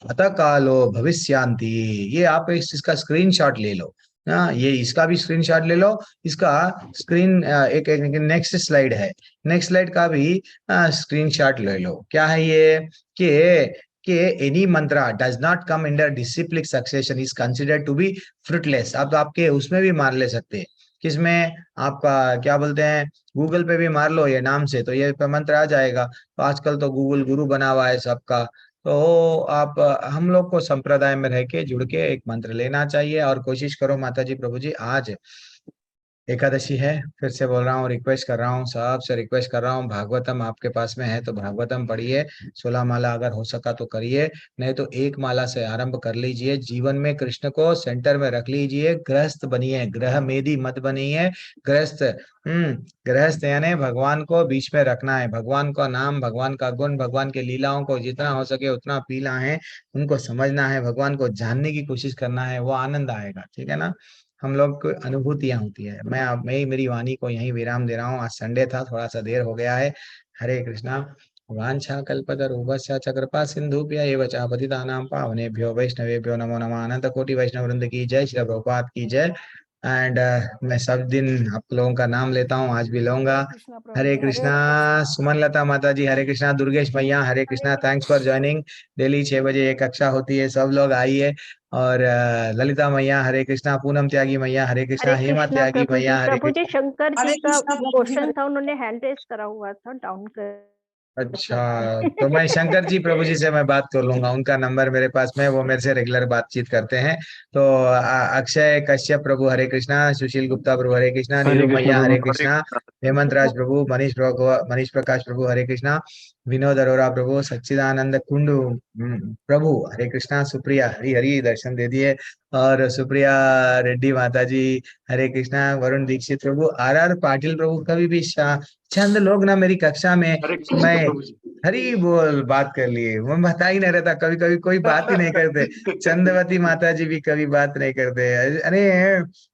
अतः कालो भविष्यांति। ये आप इसका स्क्रीनशॉट ले लो। हाँ, ये इसका भी स्क्रीनशॉट ले लो, इसका स्क्रीन एक नेक्स्ट स्लाइड है, नेक्स्ट स्लाइड का भी स्क्रीनशॉट ले लो। क्या है ये कि any mantra does not come under disciplic succession is considered to be fruitless. आप तो आपके उसमें भी मार ले सकते हैं, किसमें, आपका क्या बोलते हैं, गूगल पे भी मार लो ये नाम से, तो ये मंत्र आ जाएगा। तो आजकल तो गूगल गुरु बना हुआ है सबका। तो आप हम लोग को संप्रदाय में रह के जुड़ के एक मंत्र लेना चाहिए, और कोशिश करो माता जी प्रभु जी, आज एकादशी है, फिर से बोल रहा हूँ, रिक्वेस्ट कर रहा हूँ, सबसे रिक्वेस्ट कर रहा हूँ, भागवतम आपके पास में है तो भागवतम पढ़िए, 16 माला अगर हो सका तो करिए, नहीं तो एक माला से आरंभ कर लीजिए। जीवन में कृष्ण को सेंटर में रख लीजिए, गृहस्थ बनिए, ग्रह मेदी मत बनिए, गृहस्थ। गृहस्थ यानी भगवान को बीच में रखना है, भगवान का नाम, भगवान का गुण, भगवान के लीलाओं को जितना हो सके उतना पीना है, उनको समझना है, भगवान को जानने की कोशिश करना है, वो आनंद आएगा। ठीक है ना, हम लोग को अनुभूतियां होती है। मैं मेरी वाणी को यहीं विराम दे रहा हूँ, आज संडे था, थोड़ा सा देर हो गया है। हरे कृष्णा। वांछा कल्पतरुभ्यश्च च कृपा सिन्धुभ्य एव च पतितानां पावनेभ्यो वैष्णवेभ्यो नमो नमः। अनंत कोटि वैष्णव वृंद की जय, श्री प्रभुपाद की जय। एंड मैं सब दिन आप लोगों का नाम लेता हूँ, आज भी लूंगा। हरे कृष्णा। सुमन लता माता जी हरे कृष्णा, दुर्गेश भैया हरे Krishna, thanks for joining. Daily 6 बजे एक कक्षा होती है, सब लोग आइए। और ललिता मैया हरे कृष्णा, पूनम त्यागी मैया हरे कृष्णा, हरे हेमा कृष्णा त्यागी प्रभु जी। मैया हरे प्रभु जी, कृष्णा। शंकर हरे जी का कृष्णा प्रभु जी, क्वेश्चन था, उन्होंने हैंड रेस करा हुआ था, डाउन कर। अच्छा, तो मैं शंकर जी प्रभु जी से मैं बात कर लूंगा, उनका नंबर मेरे पास में, वो मेरे से रेगुलर बातचीत करते हैं। तो अक्षय कश्यप प्रभु हरे कृष्णा, सुशील गुप्ता प्रभु हरे कृष्णा, हरे नीरू कृष्ण मैया हरे प्रभु। कृष्णा, हेमंत राज प्रभु, मनीष प्रकाश प्रभु हरे कृष्णा, विनोद अरोरा प्रभु, सच्चिदानंद कुंडू प्रभु हरे कृष्णा, सुप्रिया हरी हरी दर्शन दे दिए, और सुप्रिया रेड्डी माता जी हरे कृष्णा, वरुण दीक्षित प्रभु, आर पाटिल प्रभु, कभी भी चंद लोग ना मेरी कक्षा में, मैं हरी बोल बात कर लिए, मैं बता ही नहीं रहता, कभी कभी कोई बात ही नहीं करते। चंद्रवती माता जी भी कभी बात नहीं करते। अरे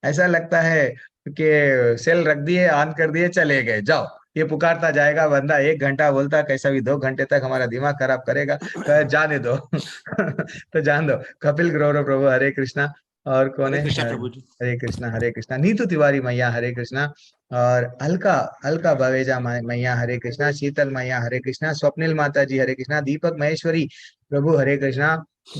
ऐसा लगता है कि सेल रख दिए, ऑन कर दिए, चले गए, जाओ, ये पुकारता जाएगा बंदा, 1 घंटा बोलता, कैसा भी 2 घंटे तक हमारा दिमाग खराब करेगा, जाने दो। तो जान दो। कपिल ग्रोवर प्रभु हरे कृष्णा, और कौन है, हरे कृष्णा, हरे कृष्णा, नीतू तिवारी मैया हरे कृष्णा, और अलका अलका बवेजा मैया हरे कृष्णा, शीतल मैया हरे कृष्णा, स्वप्निल माता जी हरे कृष्णा, दीपक महेश्वरी प्रभु हरे कृष्णा,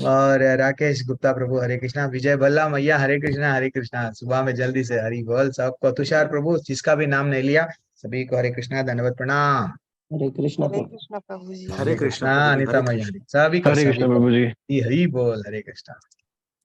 और राकेश गुप्ता प्रभु हरे कृष्णा, विजय भल्ला मैया हरे कृष्णा, हरे कृष्णा। सुबह में जल्दी से हरी बोल सबको। तुषार प्रभु, जिसका भी नाम नहीं लिया, सभी को हरे कृष्णा, धन्यवाद, प्रणाम। हरे कृष्ण प्रभु जी। हरे कृष्णा, अनिता मैया, सभी को हरे कृष्ण प्रभु जी। हरी बोल, हरे कृष्णा।